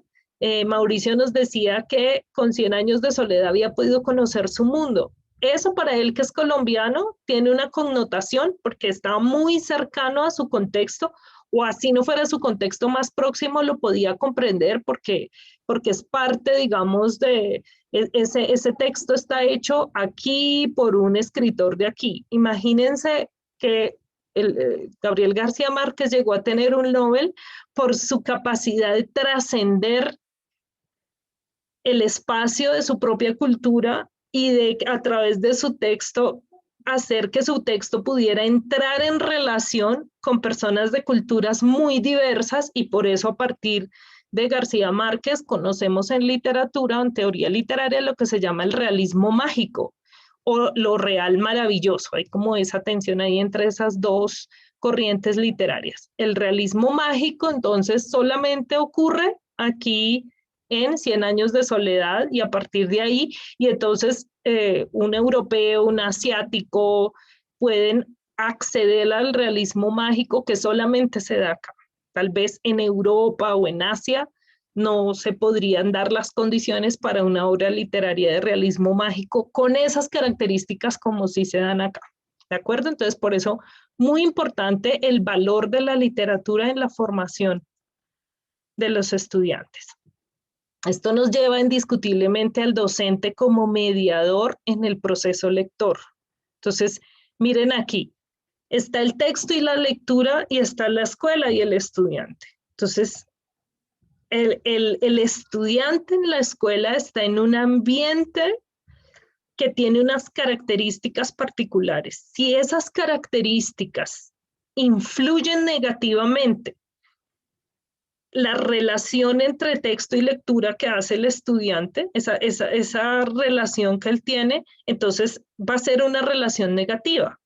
Mauricio nos decía que con 100 años de soledad había podido conocer su mundo. Eso para él, que es colombiano, tiene una connotación porque está muy cercano a su contexto, o así no fuera su contexto más próximo, lo podía comprender porque es parte, digamos, de ese texto está hecho aquí por un escritor de aquí. Imagínense que Gabriel García Márquez llegó a tener un Nobel por su capacidad de trascender el espacio de su propia cultura y de, a través de su texto, hacer que su texto pudiera entrar en relación con personas de culturas muy diversas, y por eso a partir de García Márquez conocemos en literatura, en teoría literaria, lo que se llama el realismo mágico o lo real maravilloso. Hay como esa tensión ahí entre esas dos corrientes literarias. El realismo mágico entonces solamente ocurre aquí en 100 años de soledad, y a partir de ahí, y entonces un europeo, un asiático pueden acceder al realismo mágico que solamente se da acá. Tal vez en Europa o en Asia no se podrían dar las condiciones para una obra literaria de realismo mágico con esas características como sí se dan acá. ¿De acuerdo? Entonces, por eso, muy importante el valor de la literatura en la formación de los estudiantes. Esto nos lleva indiscutiblemente al docente como mediador en el proceso lector. Entonces, miren aquí, está el texto y la lectura, y está la escuela y el estudiante. Entonces, el estudiante en la escuela está en un ambiente que tiene unas características particulares. Si esas características influyen negativamente la relación entre texto y lectura que hace el estudiante, esa relación que él tiene, entonces va a ser una relación negativa.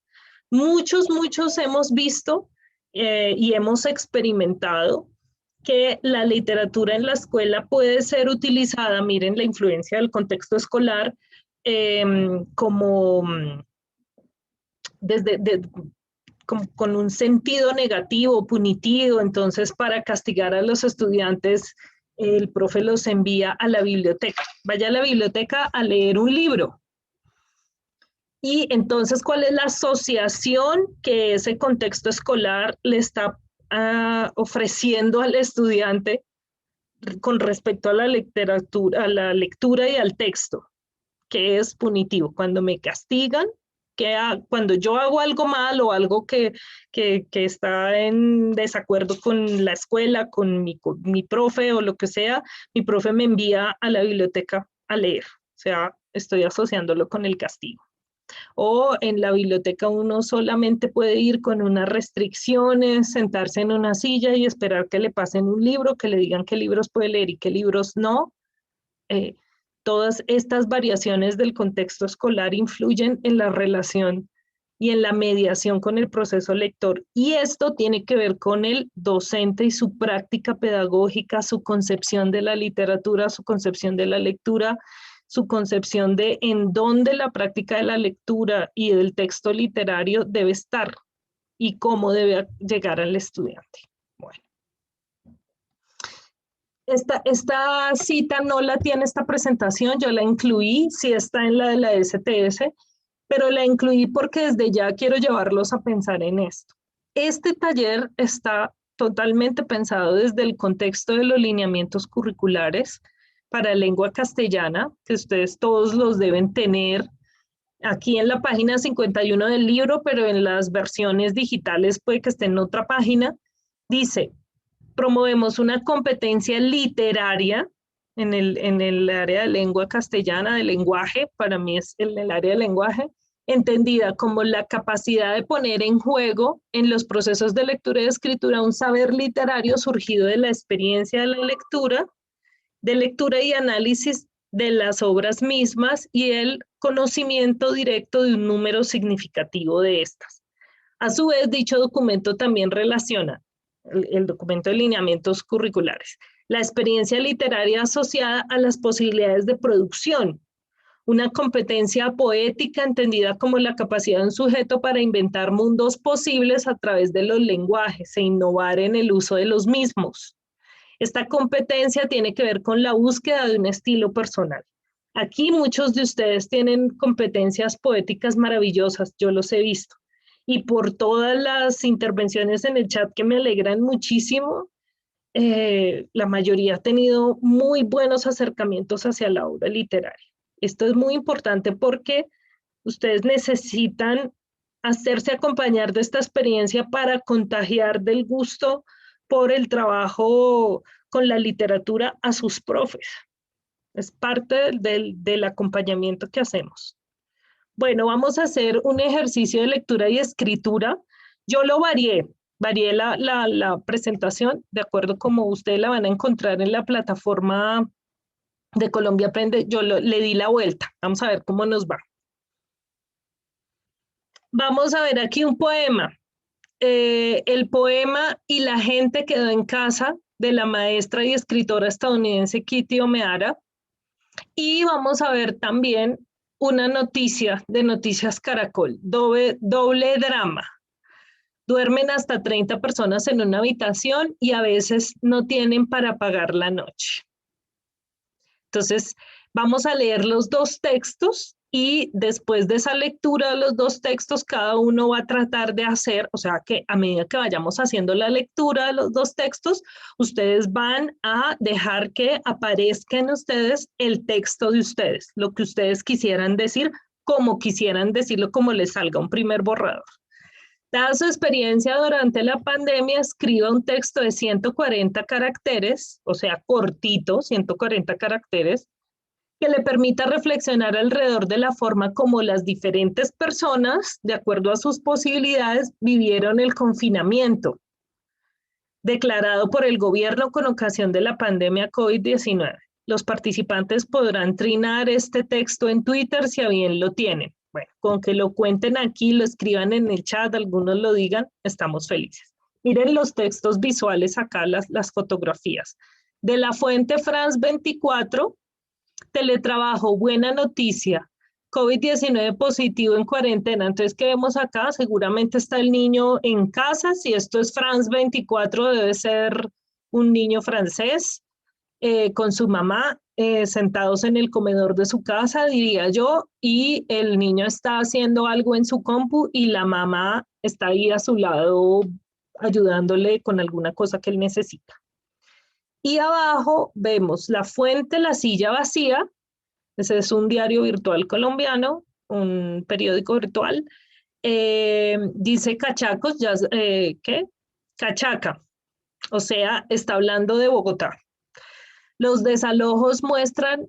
Muchos hemos visto y hemos experimentado que la literatura en la escuela puede ser utilizada, miren la influencia del contexto escolar, como con un sentido negativo, punitivo. Entonces, para castigar a los estudiantes, el profe los envía a la biblioteca. Vaya a la biblioteca a leer un libro. Y entonces, ¿cuál es la asociación que ese contexto escolar le está ofreciendo al estudiante con respecto a la lectura y al texto? Que es punitivo. Cuando me castigan, cuando yo hago algo mal o algo que está en desacuerdo con la escuela, con mi profe o lo que sea, mi profe me envía a la biblioteca a leer. O sea, estoy asociándolo con el castigo. O en la biblioteca uno solamente puede ir con unas restricciones, sentarse en una silla y esperar que le pasen un libro, que le digan qué libros puede leer y qué libros no. Todas estas variaciones del contexto escolar influyen en la relación y en la mediación con el proceso lector. Y esto tiene que ver con el docente y su práctica pedagógica, su concepción de la literatura, su concepción de la lectura, su concepción de en dónde la práctica de la lectura y del texto literario debe estar y cómo debe llegar al estudiante. Bueno. Esta cita no la tiene esta presentación, yo la incluí, sí está en la de la STS, pero la incluí porque desde ya quiero llevarlos a pensar en esto. Este taller está totalmente pensado desde el contexto de los lineamientos curriculares para lengua castellana, que ustedes todos los deben tener aquí en la página 51 del libro, pero en las versiones digitales puede que esté en otra página. Dice, promovemos una competencia literaria en el área de lengua castellana, de lenguaje, para mí es el área de lenguaje, entendida como la capacidad de poner en juego en los procesos de lectura y escritura un saber literario surgido de la experiencia de la lectura y análisis de las obras mismas y el conocimiento directo de un número significativo de estas. A su vez, dicho documento también relaciona el documento de lineamientos curriculares, la experiencia literaria asociada a las posibilidades de producción, una competencia poética entendida como la capacidad de un sujeto para inventar mundos posibles a través de los lenguajes e innovar en el uso de los mismos. Esta competencia tiene que ver con la búsqueda de un estilo personal. Aquí muchos de ustedes tienen competencias poéticas maravillosas, yo los he visto. Y por todas las intervenciones en el chat que me alegran muchísimo, la mayoría ha tenido muy buenos acercamientos hacia la obra literaria. Esto es muy importante porque ustedes necesitan hacerse acompañar de esta experiencia para contagiar del gusto por el trabajo con la literatura a sus profes. Es parte del acompañamiento que hacemos. Bueno, vamos a hacer un ejercicio de lectura y escritura. Yo lo varié la presentación de acuerdo como ustedes la van a encontrar en la plataforma de Colombia Aprende. Yo le di la vuelta. Vamos a ver cómo nos va. Vamos a ver aquí un poema. El poema Y la gente quedó en casa, de la maestra y escritora estadounidense Kitty O'Meara. Y vamos a ver también una noticia de Noticias Caracol, doble drama. Duermen hasta 30 personas en una habitación y a veces no tienen para pagar la noche. Entonces, vamos a leer los dos textos y después de esa lectura de los dos textos, cada uno va a tratar de hacer, o sea, que a medida que vayamos haciendo la lectura de los dos textos, ustedes van a dejar que aparezca en ustedes el texto de ustedes, lo que ustedes quisieran decir, como quisieran decirlo, como les salga un primer borrador. Dada su experiencia durante la pandemia, escriba un texto de 140 caracteres, o sea, cortito, 140 caracteres, que le permita reflexionar alrededor de la forma como las diferentes personas, de acuerdo a sus posibilidades, vivieron el confinamiento declarado por el gobierno con ocasión de la pandemia COVID-19. Los participantes podrán trinar este texto en Twitter si a bien lo tienen. Bueno, con que lo cuenten aquí, lo escriban en el chat, algunos lo digan, estamos felices. Miren los textos visuales acá, las fotografías. De la fuente France 24, teletrabajo, buena noticia, COVID-19 positivo en cuarentena. Entonces, ¿qué vemos acá? Seguramente está el niño en casa. Si esto es France 24, debe ser un niño francés con su mamá sentados en el comedor de su casa, diría yo, y el niño está haciendo algo en su compu y la mamá está ahí a su lado ayudándole con alguna cosa que él necesita. Y abajo vemos la fuente, la silla vacía. Ese es un diario virtual colombiano, un periódico virtual. Dice cachacos, ¿qué? Cachaca. O sea, está hablando de Bogotá. Los desalojos muestran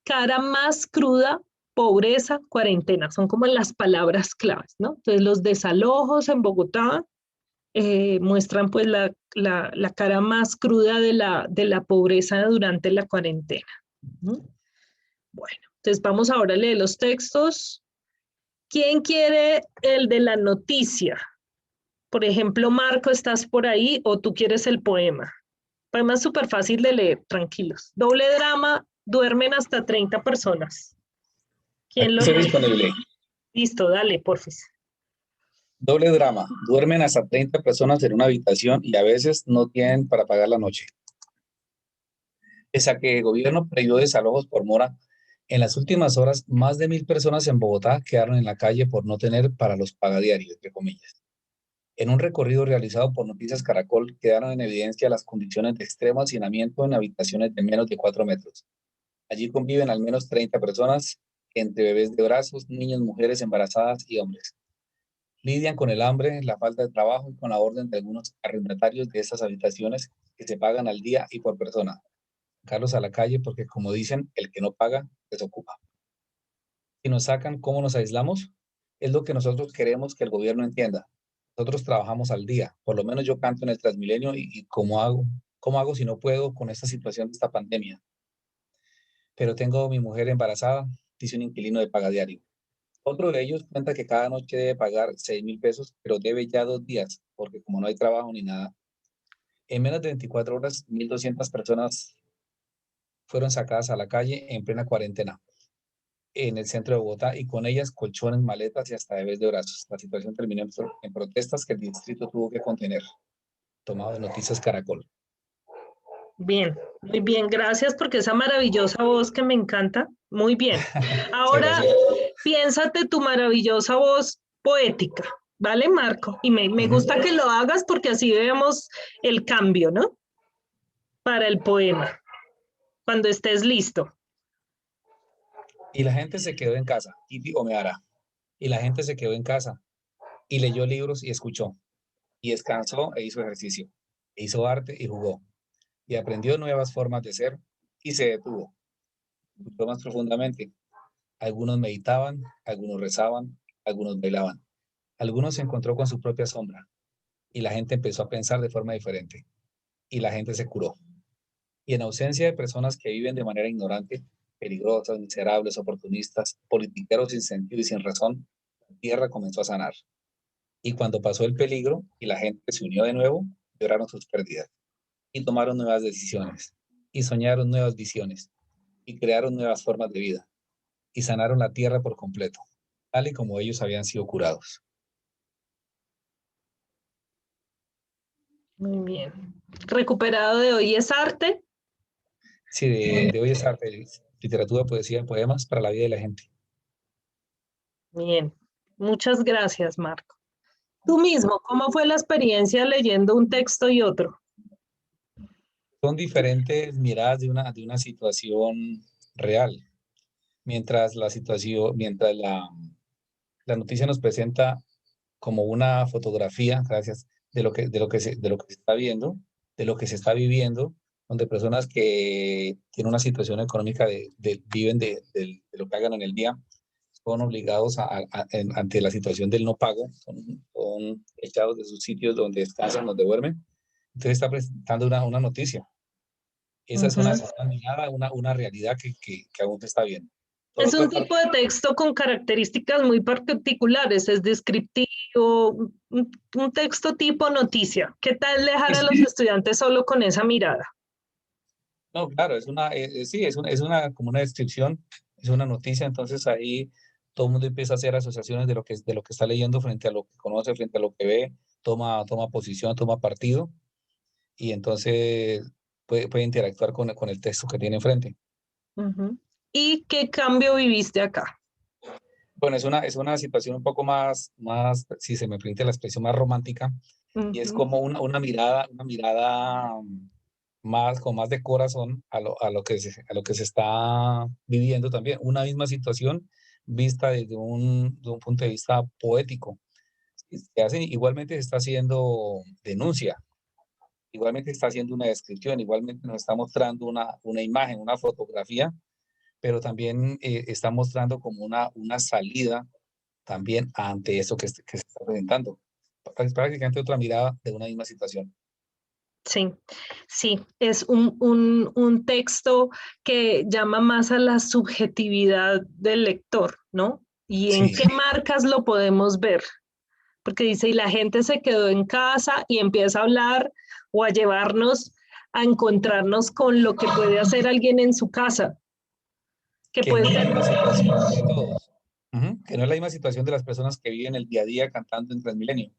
cara más cruda, pobreza, cuarentena. Son como las palabras claves, ¿no? Entonces, los desalojos en Bogotá muestran pues la cara más cruda de la pobreza durante la cuarentena. ¿No? Bueno, entonces vamos ahora a leer los textos. ¿Quién quiere el de la noticia? Por ejemplo, Marco, ¿estás por ahí o tú quieres el poema? El poema es súper fácil de leer, tranquilos. Doble drama, duermen hasta 30 personas. ¿Quién lo Estoy lee? disponible. Listo, dale, porfis. Doble drama. Duermen hasta 30 personas en una habitación y a veces no tienen para pagar la noche. Pese a que el gobierno prohibió desalojos por mora, en las últimas horas más de 1.000 personas en Bogotá quedaron en la calle por no tener para los pagadiarios, entre comillas. En un recorrido realizado por Noticias Caracol, quedaron en evidencia las condiciones de extremo hacinamiento en habitaciones de menos de 4 metros. Allí conviven al menos 30 personas, entre bebés de brazos, niños, mujeres embarazadas y hombres. Lidian con el hambre, la falta de trabajo y con la orden de algunos arrendatarios de estas habitaciones que se pagan al día y por persona. Sacarlos a la calle porque, como dicen, el que no paga, desocupa. Si nos sacan, ¿cómo nos aislamos? Es lo que nosotros queremos que el gobierno entienda. Nosotros trabajamos al día. Por lo menos yo canto en el Transmilenio y ¿cómo hago? ¿Cómo hago si no puedo con esta situación de esta pandemia? Pero tengo a mi mujer embarazada, dice un inquilino de Paga Diario. Otro de ellos cuenta que cada noche debe pagar 6.000 pesos, pero debe ya 2 días, porque como no hay trabajo ni nada. En menos de 24 horas, 1.200 personas fueron sacadas a la calle en plena cuarentena en el centro de Bogotá y con ellas colchones, maletas y hasta bebés de brazos. La situación terminó en protestas que el distrito tuvo que contener. Tomado de Noticias Caracol. Bien, muy bien, gracias porque esa maravillosa voz que me encanta. Muy bien. Ahora, piénsate tu maravillosa voz poética, ¿vale, Marco? Y me gusta que lo hagas porque así vemos el cambio, ¿no? Para el poema, cuando estés listo. Y la gente se quedó en casa, y Omeara. Y la gente se quedó en casa, y leyó libros y escuchó, y descansó e hizo ejercicio, e hizo arte y jugó, y aprendió nuevas formas de ser, y se detuvo. Escuchó más profundamente. Algunos meditaban, algunos rezaban, algunos bailaban. Algunos se encontró con su propia sombra, y la gente empezó a pensar de forma diferente, y la gente se curó. Y en ausencia de personas que viven de manera ignorante, peligrosas, miserables, oportunistas, politiqueros sin sentido y sin razón, la tierra comenzó a sanar. Y cuando pasó el peligro y la gente se unió de nuevo, lloraron sus pérdidas y tomaron nuevas decisiones y soñaron nuevas visiones y crearon nuevas formas de vida y sanaron la tierra por completo, tal y como ellos habían sido curados. Muy bien. Recuperado de hoy es arte. Sí, de hoy es arte, literatura, poesía, poemas para la vida de la gente. Bien, muchas gracias, Marco. Tú mismo, ¿cómo fue la experiencia leyendo un texto y otro? Son diferentes miradas de una situación real. Mientras la noticia nos presenta como una fotografía, gracias, de lo que se está viendo, de lo que se está viviendo, donde personas que tienen una situación económica viven de lo que hagan en el día, son obligados ante la situación del no pago, son echados de sus sitios donde descansan, donde duermen. Entonces está presentando una noticia. Esa es una mirada, una realidad que aún se está viendo. Es un tipo de texto con características muy particulares, es descriptivo, un texto tipo noticia. ¿Qué tal dejar a los estudiantes solo con esa mirada? No, claro, sí, como una descripción, es una noticia, entonces ahí todo el mundo empieza a hacer asociaciones de lo que está leyendo frente a lo que conoce, frente a lo que ve, toma posición, toma partido, y entonces puede interactuar con el texto que tiene enfrente. ¿Y qué cambio viviste acá? Bueno, es una situación un poco más, si se me permite la expresión, más romántica, y es como una mirada con más de corazón a lo que se está viviendo también. Una misma situación vista desde un punto de vista poético. Igualmente se está haciendo denuncia, igualmente está haciendo una descripción, igualmente nos está mostrando una imagen, una fotografía, pero también está mostrando como una salida también ante eso que se está presentando. Prácticamente otra mirada de una misma situación. Sí, es un texto que llama más a la subjetividad del lector, ¿no? Y en qué marcas lo podemos ver. Porque dice, y la gente se quedó en casa y empieza a hablar o a llevarnos a encontrarnos con lo que puede hacer alguien en su casa. Que no es la misma situación de todos. Que no es la misma situación de las personas que viven el día a día cantando en Transmilenio.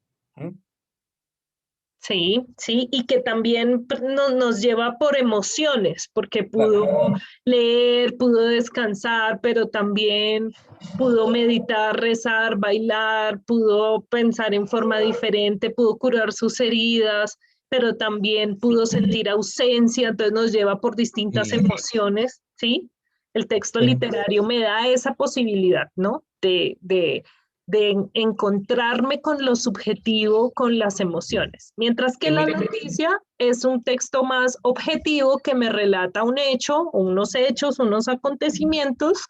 Sí, sí, y que también nos lleva por emociones, porque pudo leer, pudo descansar, pero también pudo meditar, rezar, bailar, pudo pensar en forma diferente, pudo curar sus heridas, pero también pudo sentir ausencia, entonces nos lleva por distintas Sí. emociones, ¿sí? El texto literario me da esa posibilidad, ¿no? De encontrarme con lo subjetivo, con las emociones. Mientras que la noticia es un texto más objetivo que me relata un hecho, unos hechos, unos acontecimientos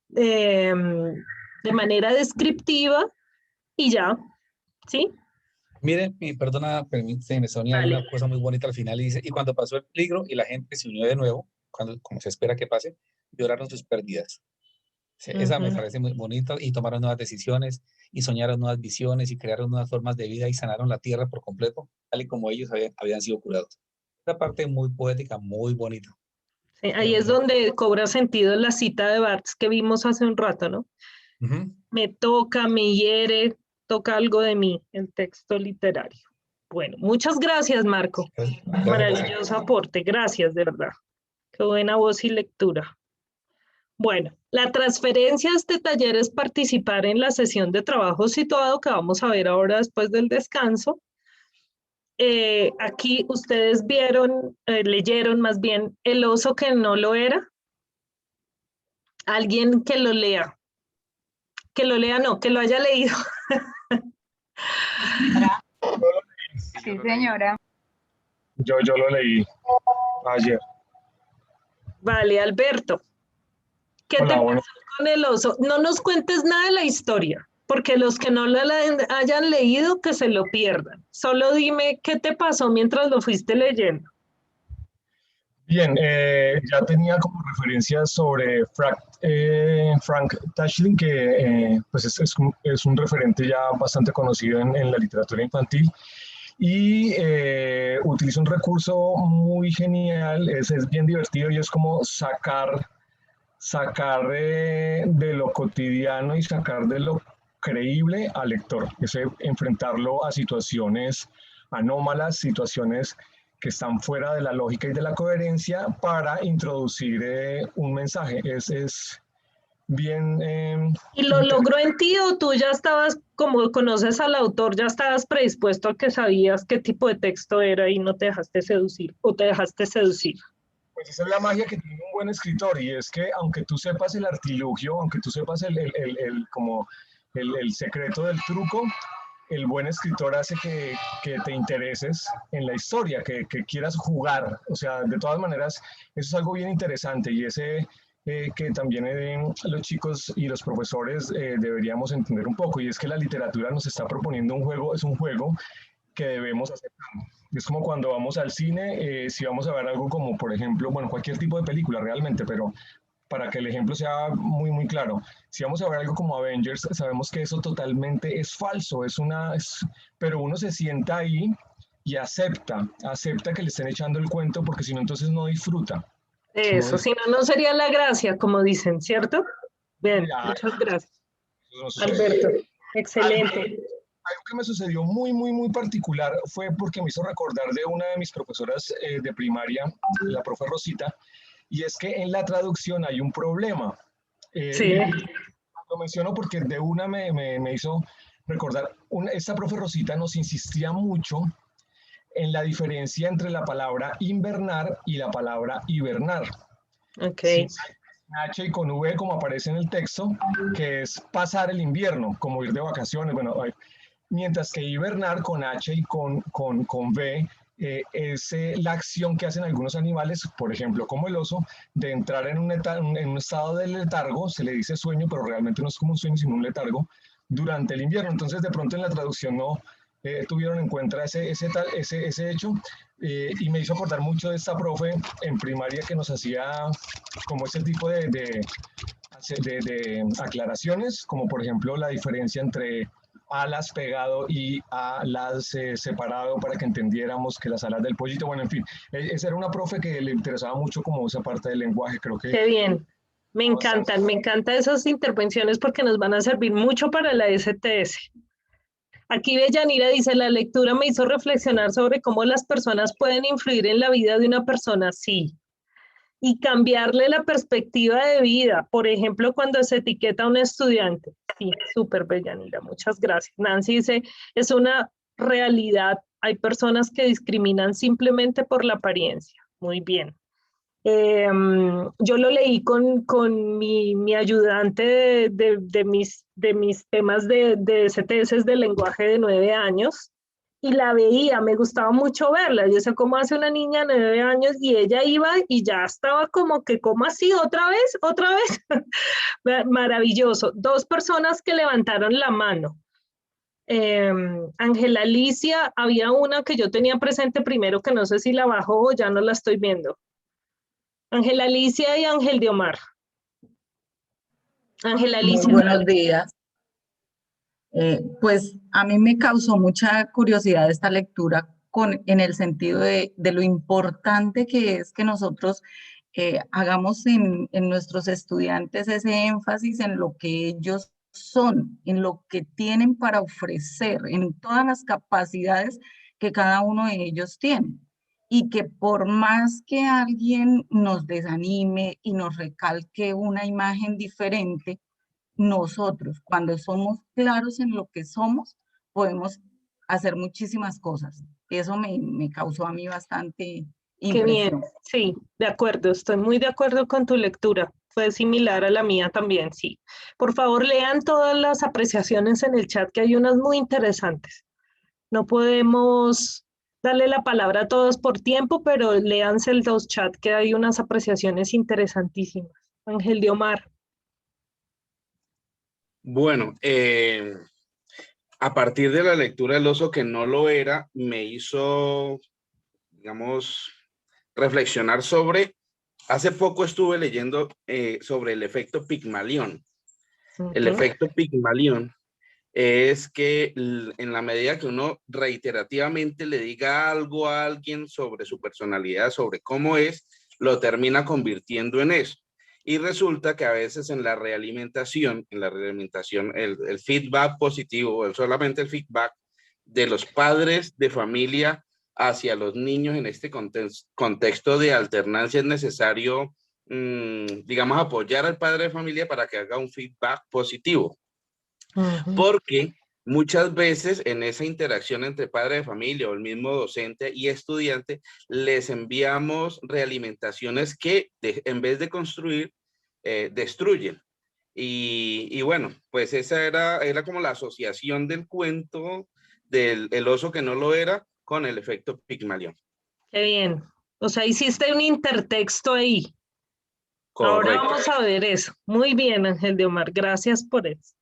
de manera descriptiva y ya, ¿sí? Miren, perdona, permíteme, Sonia, hay Vale. una cosa muy bonita al final y dice, y cuando pasó el peligro y la gente se unió de nuevo, como se espera que pase, lloraron sus pérdidas. Sí, esa me parece muy bonita y tomaron nuevas decisiones y soñaron nuevas visiones y crearon nuevas formas de vida y sanaron la tierra por completo, tal y como ellos habían sido curados. Esa parte muy poética, muy bonita. Sí, ahí es donde cobra sentido la cita de Barthes que vimos hace un rato, ¿no? Me toca, me hiere, toca algo de mí, el texto literario. Bueno, muchas gracias, Marco. Maravilloso aporte, gracias, de verdad. Qué buena voz y lectura. Bueno, la transferencia a este taller es participar en la sesión de trabajo situado que vamos a ver ahora después del descanso. Aquí ustedes vieron, leyeron más bien El oso que no lo era. Alguien que lo lea. Que lo lea, no, que lo haya leído. Sí, señora. Yo lo leí ayer. Vale, Alberto. ¿Qué te pasó con el oso? No nos cuentes nada de la historia, porque los que no la hayan leído, que se lo pierdan. Solo dime qué te pasó mientras lo fuiste leyendo. Bien, ya tenía como referencias sobre Frank Tashlin, que pues es un referente ya bastante conocido en la literatura infantil. Y utiliza un recurso muy genial, es bien divertido y es como sacar de lo cotidiano y sacar de lo creíble al lector, es enfrentarlo a situaciones anómalas, situaciones que están fuera de la lógica y de la coherencia para introducir un mensaje. Es bien... ¿Y lo logró en ti o tú ya estabas, como conoces al autor, ya estabas predispuesto a que sabías qué tipo de texto era y no te dejaste seducir o te dejaste seducir? Pues esa es la magia que tiene un buen escritor, y es que aunque tú sepas el artilugio, aunque tú sepas el secreto del truco, el buen escritor hace que te intereses en la historia, que quieras jugar. O sea, de todas maneras, eso es algo bien interesante y ese que también los chicos y los profesores deberíamos entender un poco, y es que la literatura nos está proponiendo un juego, es un juego que debemos aceptar. Es como cuando vamos al cine, si vamos a ver algo como, por ejemplo, bueno, cualquier tipo de película realmente, pero para que el ejemplo sea muy, muy claro, si vamos a ver algo como Avengers, sabemos que eso totalmente es falso, pero uno se sienta ahí y acepta que le estén echando el cuento, porque si no, entonces no disfruta. Eso, si no, no sería la gracia, como dicen, ¿cierto? Bien, muchas gracias. Alberto, excelente. Algo que me sucedió muy, muy, muy particular fue porque me hizo recordar de una de mis profesoras de primaria, la profe Rosita, y es que en la traducción hay un problema. Sí. Lo menciono porque de una me hizo recordar, esta profe Rosita nos insistía mucho en la diferencia entre la palabra invernar y la palabra hibernar. Ok. Sí, H y con V, como aparece en el texto, que es pasar el invierno, como ir de vacaciones, bueno, mientras que hibernar con H y con V es la acción que hacen algunos animales, por ejemplo, como el oso, de entrar en un estado de letargo, se le dice sueño, pero realmente no es como un sueño, sino un letargo, durante el invierno. Entonces, de pronto en la traducción no tuvieron en cuenta ese hecho, y me hizo acordar mucho de esta profe en primaria que nos hacía como ese tipo de aclaraciones, como por ejemplo la diferencia entre alas pegado y alas separado, para que entendiéramos que las alas del pollito, bueno, en fin, esa era una profe que le interesaba mucho como esa parte del lenguaje, creo que... Qué bien, me encantan esas intervenciones porque nos van a servir mucho para la STS. Aquí Bellanira dice, la lectura me hizo reflexionar sobre cómo las personas pueden influir en la vida de una persona, sí, y cambiarle la perspectiva de vida. Por ejemplo, cuando se etiqueta a un estudiante. Sí, súper Bellanira, muchas gracias. Nancy dice, es una realidad. Hay personas que discriminan simplemente por la apariencia. Muy bien. Yo lo leí con mi ayudante de mis temas de STS de lenguaje de 9 años y la veía, me gustaba mucho verla. Yo sé cómo hace una niña de 9 años y ella iba y ya estaba como que, ¿cómo así? ¿Otra vez? ¿Otra vez? Maravilloso. 2 personas que levantaron la mano. Ángela Alicia, había una que yo tenía presente primero que no sé si la bajó o ya no la estoy viendo. Ángela Alicia y Ángel de Omar. Ángela Alicia. Muy buenos días. Pues a mí me causó mucha curiosidad esta lectura en el sentido de lo importante que es que nosotros hagamos en nuestros estudiantes ese énfasis en lo que ellos son, en lo que tienen para ofrecer, en todas las capacidades que cada uno de ellos tiene. Y que por más que alguien nos desanime y nos recalque una imagen diferente, nosotros, cuando somos claros en lo que somos, podemos hacer muchísimas cosas. Eso me causó a mí bastante Qué bien, impresión. sí, de acuerdo, estoy muy de acuerdo con tu lectura. Fue similar a la mía también, sí. Por favor, lean todas las apreciaciones en el chat, que hay unas muy interesantes. No podemos darle la palabra a todos por tiempo, pero léanse el dos chat, que hay unas apreciaciones interesantísimas. Ángel de Omar. Bueno, a partir de la lectura del oso que no lo era, me hizo, digamos, reflexionar sobre, hace poco estuve leyendo sobre el efecto Pigmalión. El efecto Pigmalión es que en la medida que uno reiterativamente le diga algo a alguien sobre su personalidad, sobre cómo es, lo termina convirtiendo en eso. Y resulta que a veces en la realimentación, el feedback positivo, solamente el feedback de los padres de familia hacia los niños en este contexto de alternancia es necesario, digamos, apoyar al padre de familia para que haga un feedback positivo. Porque muchas veces en esa interacción entre padre de familia o el mismo docente y estudiante, les enviamos realimentaciones que en vez de construir, destruyen. Y bueno, pues esa era como la asociación del cuento del el oso que no lo era con el efecto Pigmalión. Qué bien. O sea, hiciste un intertexto ahí. Correcto. Ahora vamos a ver eso. Muy bien, Ángel de Omar. Gracias por eso.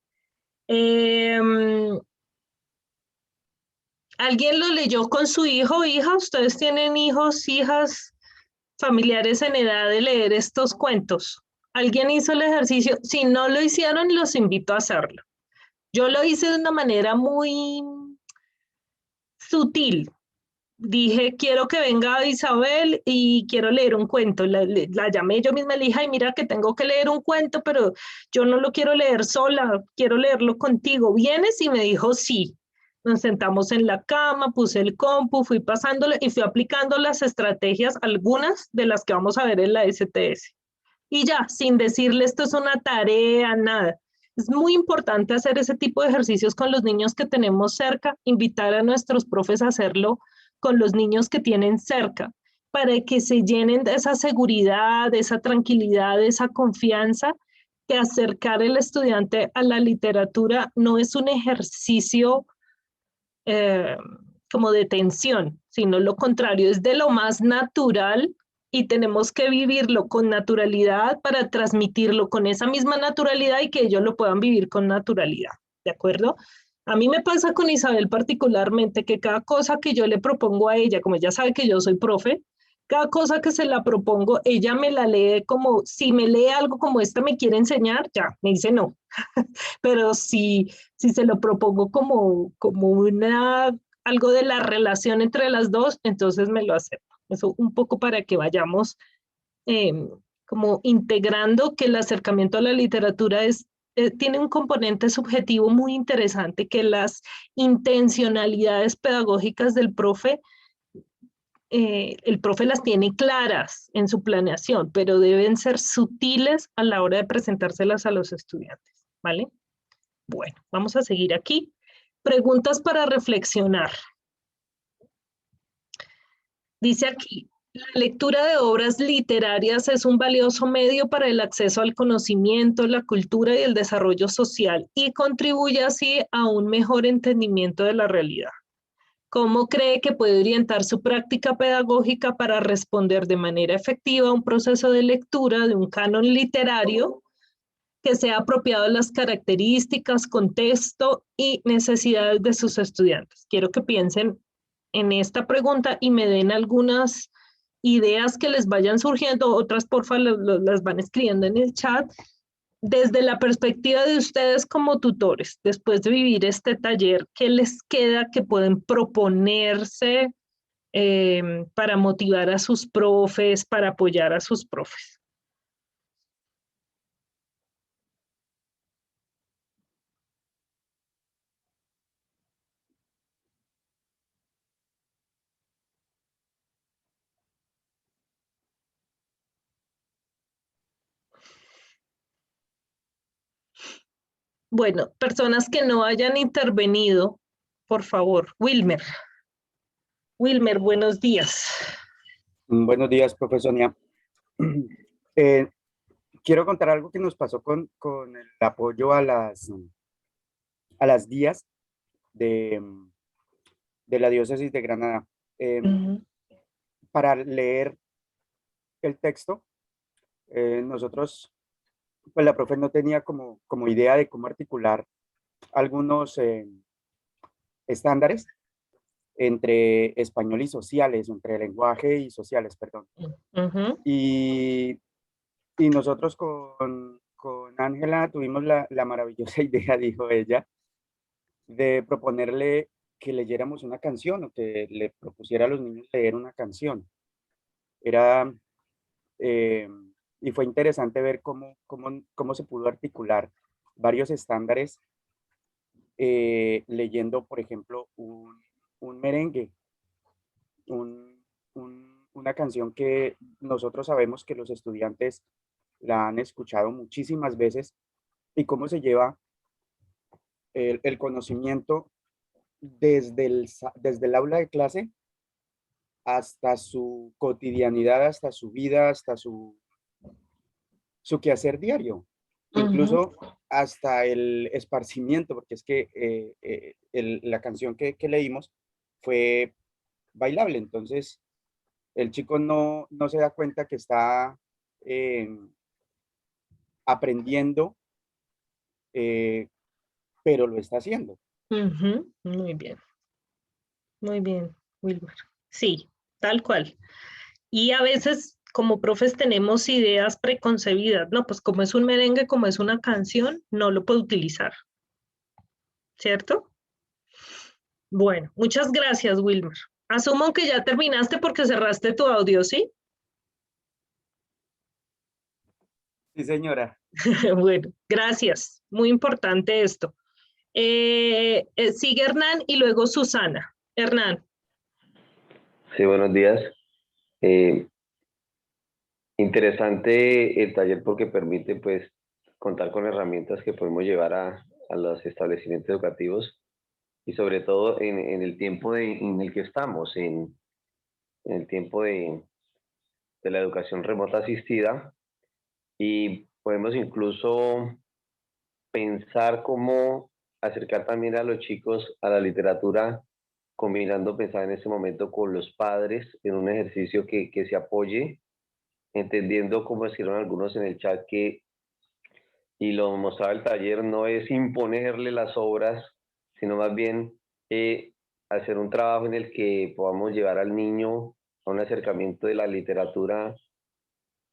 ¿Alguien lo leyó con su hijo o hija? ¿Ustedes tienen hijos, hijas, familiares en edad de leer estos cuentos? ¿Alguien hizo el ejercicio? Si no lo hicieron, los invito a hacerlo. Yo lo hice de una manera muy sutil. Dije, quiero que venga Isabel y quiero leer un cuento. La llamé yo misma, le dije, ay, mira que tengo que leer un cuento, pero yo no lo quiero leer sola, quiero leerlo contigo. ¿Vienes? Y me dijo, sí. Nos sentamos en la cama, puse el compu, fui pasándolo y fui aplicando las estrategias, algunas de las que vamos a ver en la STS. Y ya, sin decirle esto es una tarea, nada. Es muy importante hacer ese tipo de ejercicios con los niños que tenemos cerca, invitar a nuestros profes a hacerlo con los niños que tienen cerca, para que se llenen de esa seguridad, de esa tranquilidad, de esa confianza, que acercar al estudiante a la literatura no es un ejercicio como de tensión, sino lo contrario, es de lo más natural y tenemos que vivirlo con naturalidad para transmitirlo con esa misma naturalidad y que ellos lo puedan vivir con naturalidad, ¿de acuerdo? A mí me pasa con Isabel particularmente que cada cosa que yo le propongo a ella, como ella sabe que yo soy profe, cada cosa que se la propongo, ella me la lee como, si me lee algo como esta me quiere enseñar, ya, me dice no. Pero si se lo propongo como algo de la relación entre las dos, entonces me lo acepto. Eso un poco para que vayamos como integrando que el acercamiento a la literatura es tiene un componente subjetivo muy interesante, que las intencionalidades pedagógicas del profe, el profe las tiene claras en su planeación, pero deben ser sutiles a la hora de presentárselas a los estudiantes, ¿vale? Bueno, vamos a seguir aquí. Preguntas para reflexionar. Dice aquí, la lectura de obras literarias es un valioso medio para el acceso al conocimiento, la cultura y el desarrollo social y contribuye así a un mejor entendimiento de la realidad. ¿Cómo cree que puede orientar su práctica pedagógica para responder de manera efectiva a un proceso de lectura de un canon literario que sea apropiado a las características, contexto y necesidades de sus estudiantes? Quiero que piensen en esta pregunta y me den algunas ideas que les vayan surgiendo, otras porfa las van escribiendo en el chat, desde la perspectiva de ustedes como tutores, después de vivir este taller, ¿qué les queda que pueden proponerse para motivar a sus profes, para apoyar a sus profes? Bueno, personas que no hayan intervenido, por favor. Wilmer. Wilmer, buenos días. Buenos días, profesora. Quiero contar algo que nos pasó con el apoyo a las guías de la diócesis de Granada. Para leer el texto, nosotros, pues la profe no tenía como idea de cómo articular algunos estándares entre español y sociales, entre lenguaje y sociales, perdón. Y nosotros con Ángela tuvimos la maravillosa idea, dijo ella, de proponerle que leyéramos una canción o que le propusiera a los niños leer una canción. Y fue interesante ver cómo se pudo articular varios estándares leyendo, por ejemplo, un merengue, una canción que nosotros sabemos que los estudiantes la han escuchado muchísimas veces, y cómo se lleva el conocimiento desde el aula de clase hasta su cotidianidad, hasta su vida, hasta su quehacer diario, incluso hasta el esparcimiento, porque es que la canción que leímos fue bailable, entonces el chico no se da cuenta que está aprendiendo, pero lo está haciendo. Muy bien, Wilmer. Sí, tal cual. Y a veces como profes tenemos ideas preconcebidas, no, pues como es un merengue, como es una canción, no lo puedo utilizar, ¿cierto? Bueno, muchas gracias, Wilmer. Asumo que ya terminaste porque cerraste tu audio, ¿sí? Sí, señora. Bueno, gracias. Muy importante esto. Sigue Hernán y luego Susana. Hernán. Sí, buenos días. Interesante el taller porque permite pues contar con herramientas que podemos llevar a los establecimientos educativos y sobre todo en el tiempo en el que estamos, en el tiempo de la educación remota asistida, y podemos incluso pensar cómo acercar también a los chicos a la literatura, combinando pensar en ese momento con los padres en un ejercicio que se apoye, entendiendo, como escribieron algunos en el chat, y lo mostraba el taller, no es imponerle las obras, sino más bien hacer un trabajo en el que podamos llevar al niño a un acercamiento de la literatura,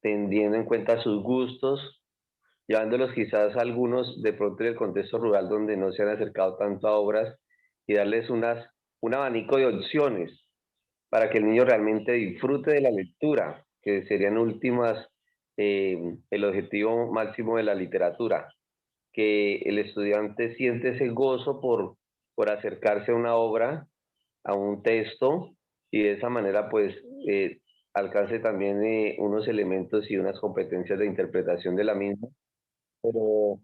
teniendo en cuenta sus gustos, llevándolos quizás a algunos de pronto en el contexto rural donde no se han acercado tanto a obras, y darles un abanico de opciones para que el niño realmente disfrute de la lectura, que serían últimas el objetivo máximo de la literatura. que el estudiante siente ese gozo por acercarse a una obra, a un texto, y de esa manera pues alcance también unos elementos y unas competencias de interpretación de la misma, pero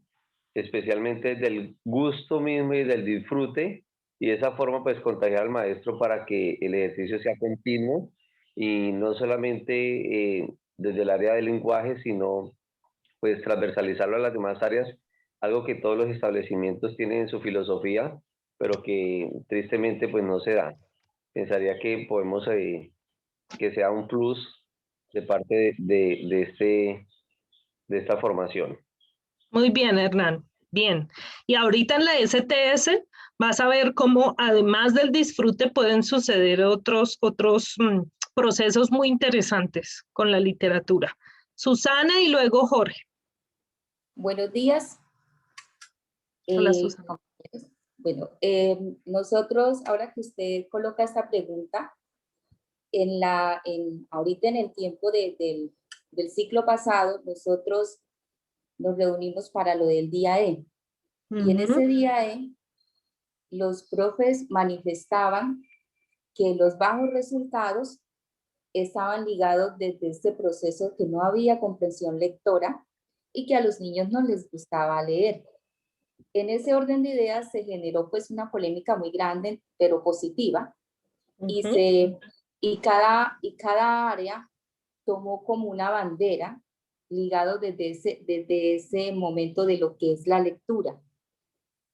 especialmente del gusto mismo y del disfrute, y de esa forma pues contagiar al maestro para que el ejercicio sea continuo y no solamente desde el área del lenguaje, sino pues transversalizarlo a las demás áreas, algo que todos los establecimientos tienen en su filosofía, pero que tristemente pues no se da. Pensaría que podemos que sea un plus de parte de esta formación. Muy bien, Hernán. Bien. Y ahorita en la STS vas a ver cómo además del disfrute pueden suceder otros procesos muy interesantes con la literatura. Susana y luego Jorge. Buenos días. Hola, Susana. Bueno, nosotros, ahora que usted coloca esta pregunta, ahorita en el tiempo del ciclo pasado, nosotros nos reunimos para lo del día E. Y en ese día E, los profes manifestaban que los bajos resultados estaban ligados desde este proceso que no había comprensión lectora y que a los niños no les gustaba leer. En ese orden de ideas se generó pues una polémica muy grande, pero positiva, y cada área tomó como una bandera ligado desde ese momento de lo que es la lectura.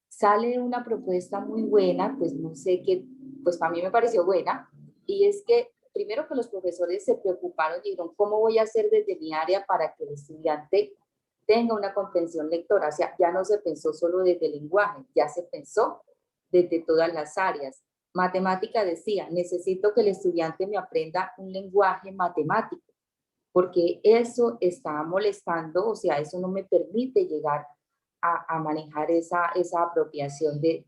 Sale una propuesta muy buena, pues no sé qué, pues para mí me pareció buena, y es que primero que los profesores se preocuparon y dijeron, ¿cómo voy a hacer desde mi área para que el estudiante tenga una comprensión lectora? O sea, ya no se pensó solo desde el lenguaje, ya se pensó desde todas las áreas. Matemática decía, necesito que el estudiante me aprenda un lenguaje matemático, porque eso está molestando, o sea, eso no me permite llegar a manejar esa apropiación de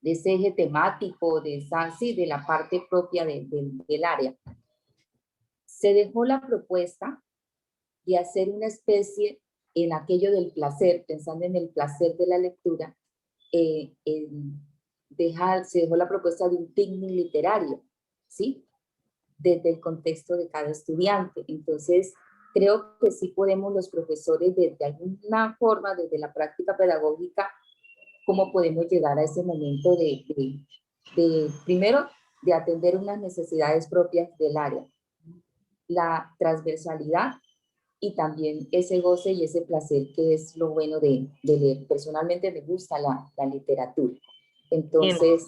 ese eje temático, de la parte propia del área. Se dejó la propuesta de hacer una especie en aquello del placer, pensando en el placer de la lectura, se dejó la propuesta de un picnic literario, ¿sí? Desde el contexto de cada estudiante. Entonces, creo que sí podemos los profesores, de alguna forma, desde la práctica pedagógica, cómo podemos llegar a ese momento primero, de atender unas necesidades propias del área, la transversalidad y también ese goce y ese placer que es lo bueno de leer. Personalmente me gusta la literatura. Entonces,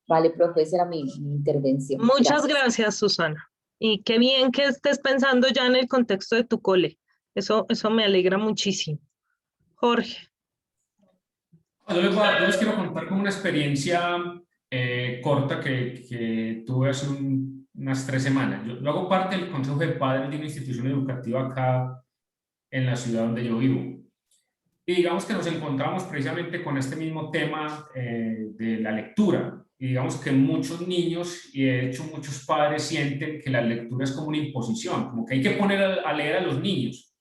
vale, profesora, mi intervención. Muchas gracias, Susana. Y qué bien que estés pensando ya en el contexto de tu cole. Eso me alegra muchísimo. Jorge. Yo les quiero contar como una experiencia corta que tuve hace unas 3 semanas. Yo hago parte del Consejo de Padres de una institución educativa acá en la ciudad donde yo vivo. Y digamos que nos encontramos precisamente con este mismo tema de la lectura. Y digamos que muchos niños, y de hecho muchos padres, sienten que la lectura es como una imposición, como que hay que poner a leer a los niños,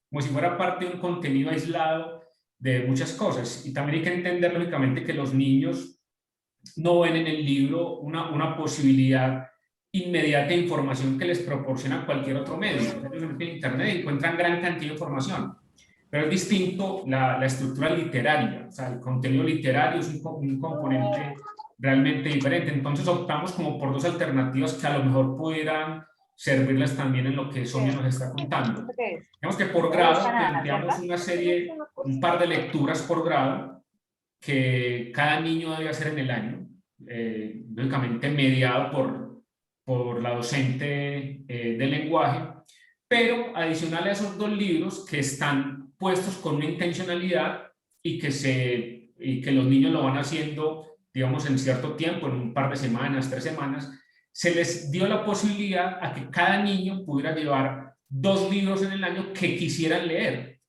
como si fuera parte de un contenido aislado de muchas cosas. Y también hay que entender lógicamente que los niños no ven en el libro una posibilidad inmediata de información que les proporciona cualquier otro medio. Ellos en Internet encuentran gran cantidad de información, pero es distinto la estructura literaria. O sea, el contenido literario es un componente realmente diferente. Entonces optamos como por 2 alternativas que a lo mejor pudieran servirles también en lo que Sonia nos está contando. Digamos que por grado planteamos un par de lecturas por grado que cada niño debe hacer en el año, lógicamente mediado por la docente de lenguaje, pero adicional a esos 2 libros que están puestos con una intencionalidad y que los niños lo van haciendo, digamos, en cierto tiempo, en un par de semanas, 3 semanas, se les dio la posibilidad a que cada niño pudiera llevar 2 libros en el año que quisieran leer,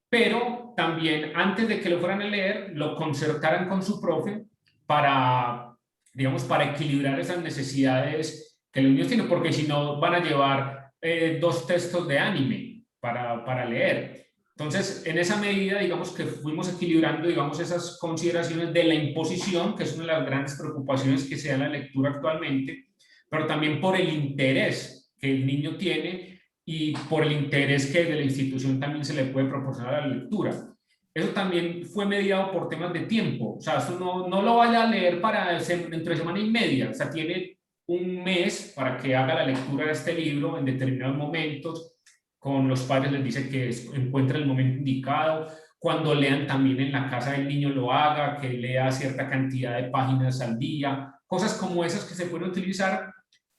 pero también antes de que lo fueran a leer, lo concertaran con su profe para, digamos, para equilibrar esas necesidades que los niños tienen, porque si no van a llevar 2 textos de anime, para leer. Entonces, en esa medida, digamos que fuimos equilibrando, digamos, esas consideraciones de la imposición, que es una de las grandes preocupaciones que se da en la lectura actualmente, pero también por el interés que el niño tiene y por el interés que de la institución también se le puede proporcionar a la lectura. Eso también fue mediado por temas de tiempo, o sea, eso no lo vaya a leer dentro de semana y media, o sea, tiene un mes para que haga la lectura de este libro en determinados momentos. Con los padres les dice que encuentre el momento indicado, cuando lean también en la casa del niño lo haga, que lea cierta cantidad de páginas al día, cosas como esas que se pueden utilizar,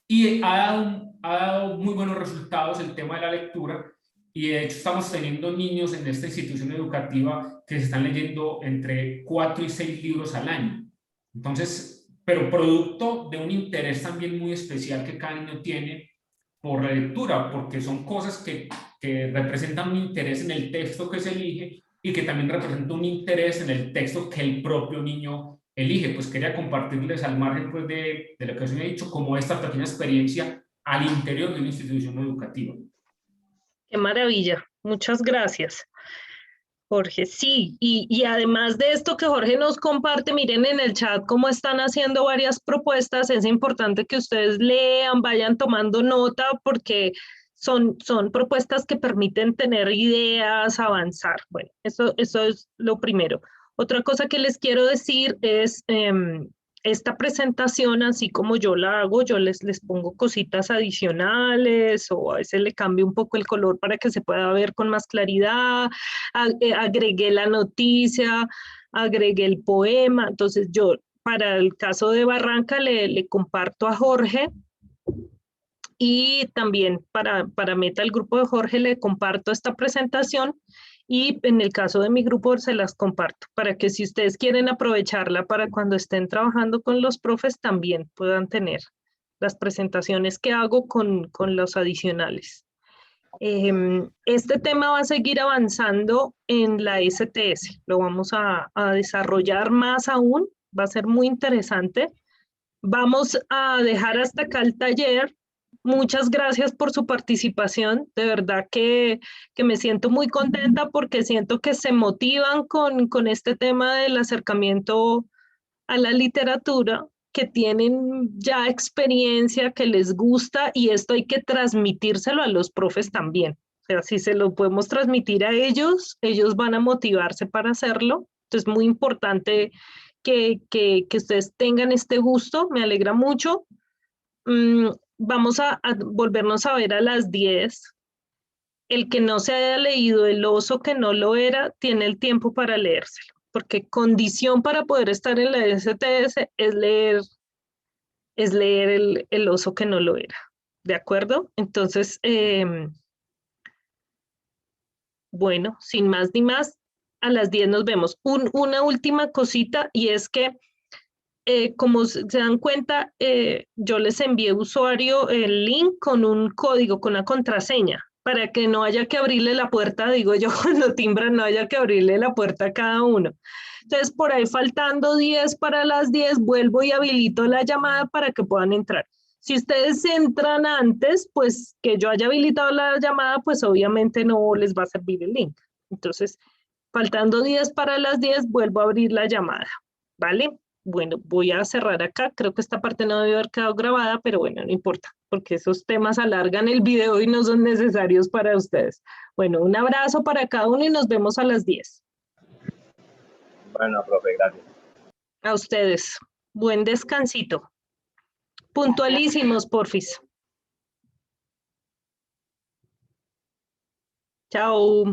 y ha dado muy buenos resultados el tema de la lectura, y de hecho estamos teniendo niños en esta institución educativa que se están leyendo entre 4 y 6 libros al año. Entonces, pero producto de un interés también muy especial que cada niño tiene por la lectura, porque son cosas que representan un interés en el texto que se elige y que también representan un interés en el texto que el propio niño elige. Pues quería compartirles al margen pues, de lo que os he dicho, como esta pequeña experiencia al interior de una institución educativa. Qué maravilla, muchas gracias, Jorge. Sí, y además de esto que Jorge nos comparte, miren en el chat cómo están haciendo varias propuestas. Es importante que ustedes lean, vayan tomando nota, porque son propuestas que permiten tener ideas, avanzar. Bueno, eso es lo primero. Otra cosa que les quiero decir es, esta presentación, así como yo la hago, yo les pongo cositas adicionales, o a veces le cambio un poco el color para que se pueda ver con más claridad, agregué la noticia, agregué el poema. Entonces yo, para el caso de Barranca, le comparto a Jorge, y también para Meta, el grupo de Jorge, le comparto esta presentación, y en el caso de mi grupo se las comparto, para que si ustedes quieren aprovecharla para cuando estén trabajando con los profes, también puedan tener las presentaciones que hago con los adicionales. Este tema va a seguir avanzando en la STS, lo vamos a desarrollar más aún, va a ser muy interesante. Vamos a dejar hasta acá el taller. Muchas gracias por su participación, de verdad que me siento muy contenta, porque siento que se motivan con este tema del acercamiento a la literatura, que tienen ya experiencia, que les gusta, y esto hay que transmitírselo a los profes también. O sea, si se lo podemos transmitir a ellos, ellos van a motivarse para hacerlo. Entonces, muy importante que ustedes tengan este gusto, me alegra mucho. Vamos a volvernos a ver a las 10. El que no se haya leído El oso que no lo era, tiene el tiempo para leérselo, porque condición para poder estar en la STS es leer El oso que no lo era. ¿De acuerdo? Entonces, bueno, sin más ni más, a las 10 nos vemos. Una última cosita, y es que como se dan cuenta, yo les envié usuario el link con un código, con una contraseña, para que no haya que abrirle la puerta, digo yo, cuando timbran, no haya que abrirle la puerta a cada uno. Entonces, por ahí faltando 10 para las 10, vuelvo y habilito la llamada para que puedan entrar. Si ustedes entran antes, pues que yo haya habilitado la llamada, pues obviamente no les va a servir el link. Entonces, faltando 10 para las 10, vuelvo a abrir la llamada, ¿vale? Bueno, voy a cerrar acá. Creo que esta parte no debe haber quedado grabada, pero bueno, no importa, porque esos temas alargan el video y no son necesarios para ustedes. Bueno, un abrazo para cada uno y nos vemos a las 10. Bueno, profe, gracias. A ustedes. Buen descansito. Puntualísimos, porfis. Chao.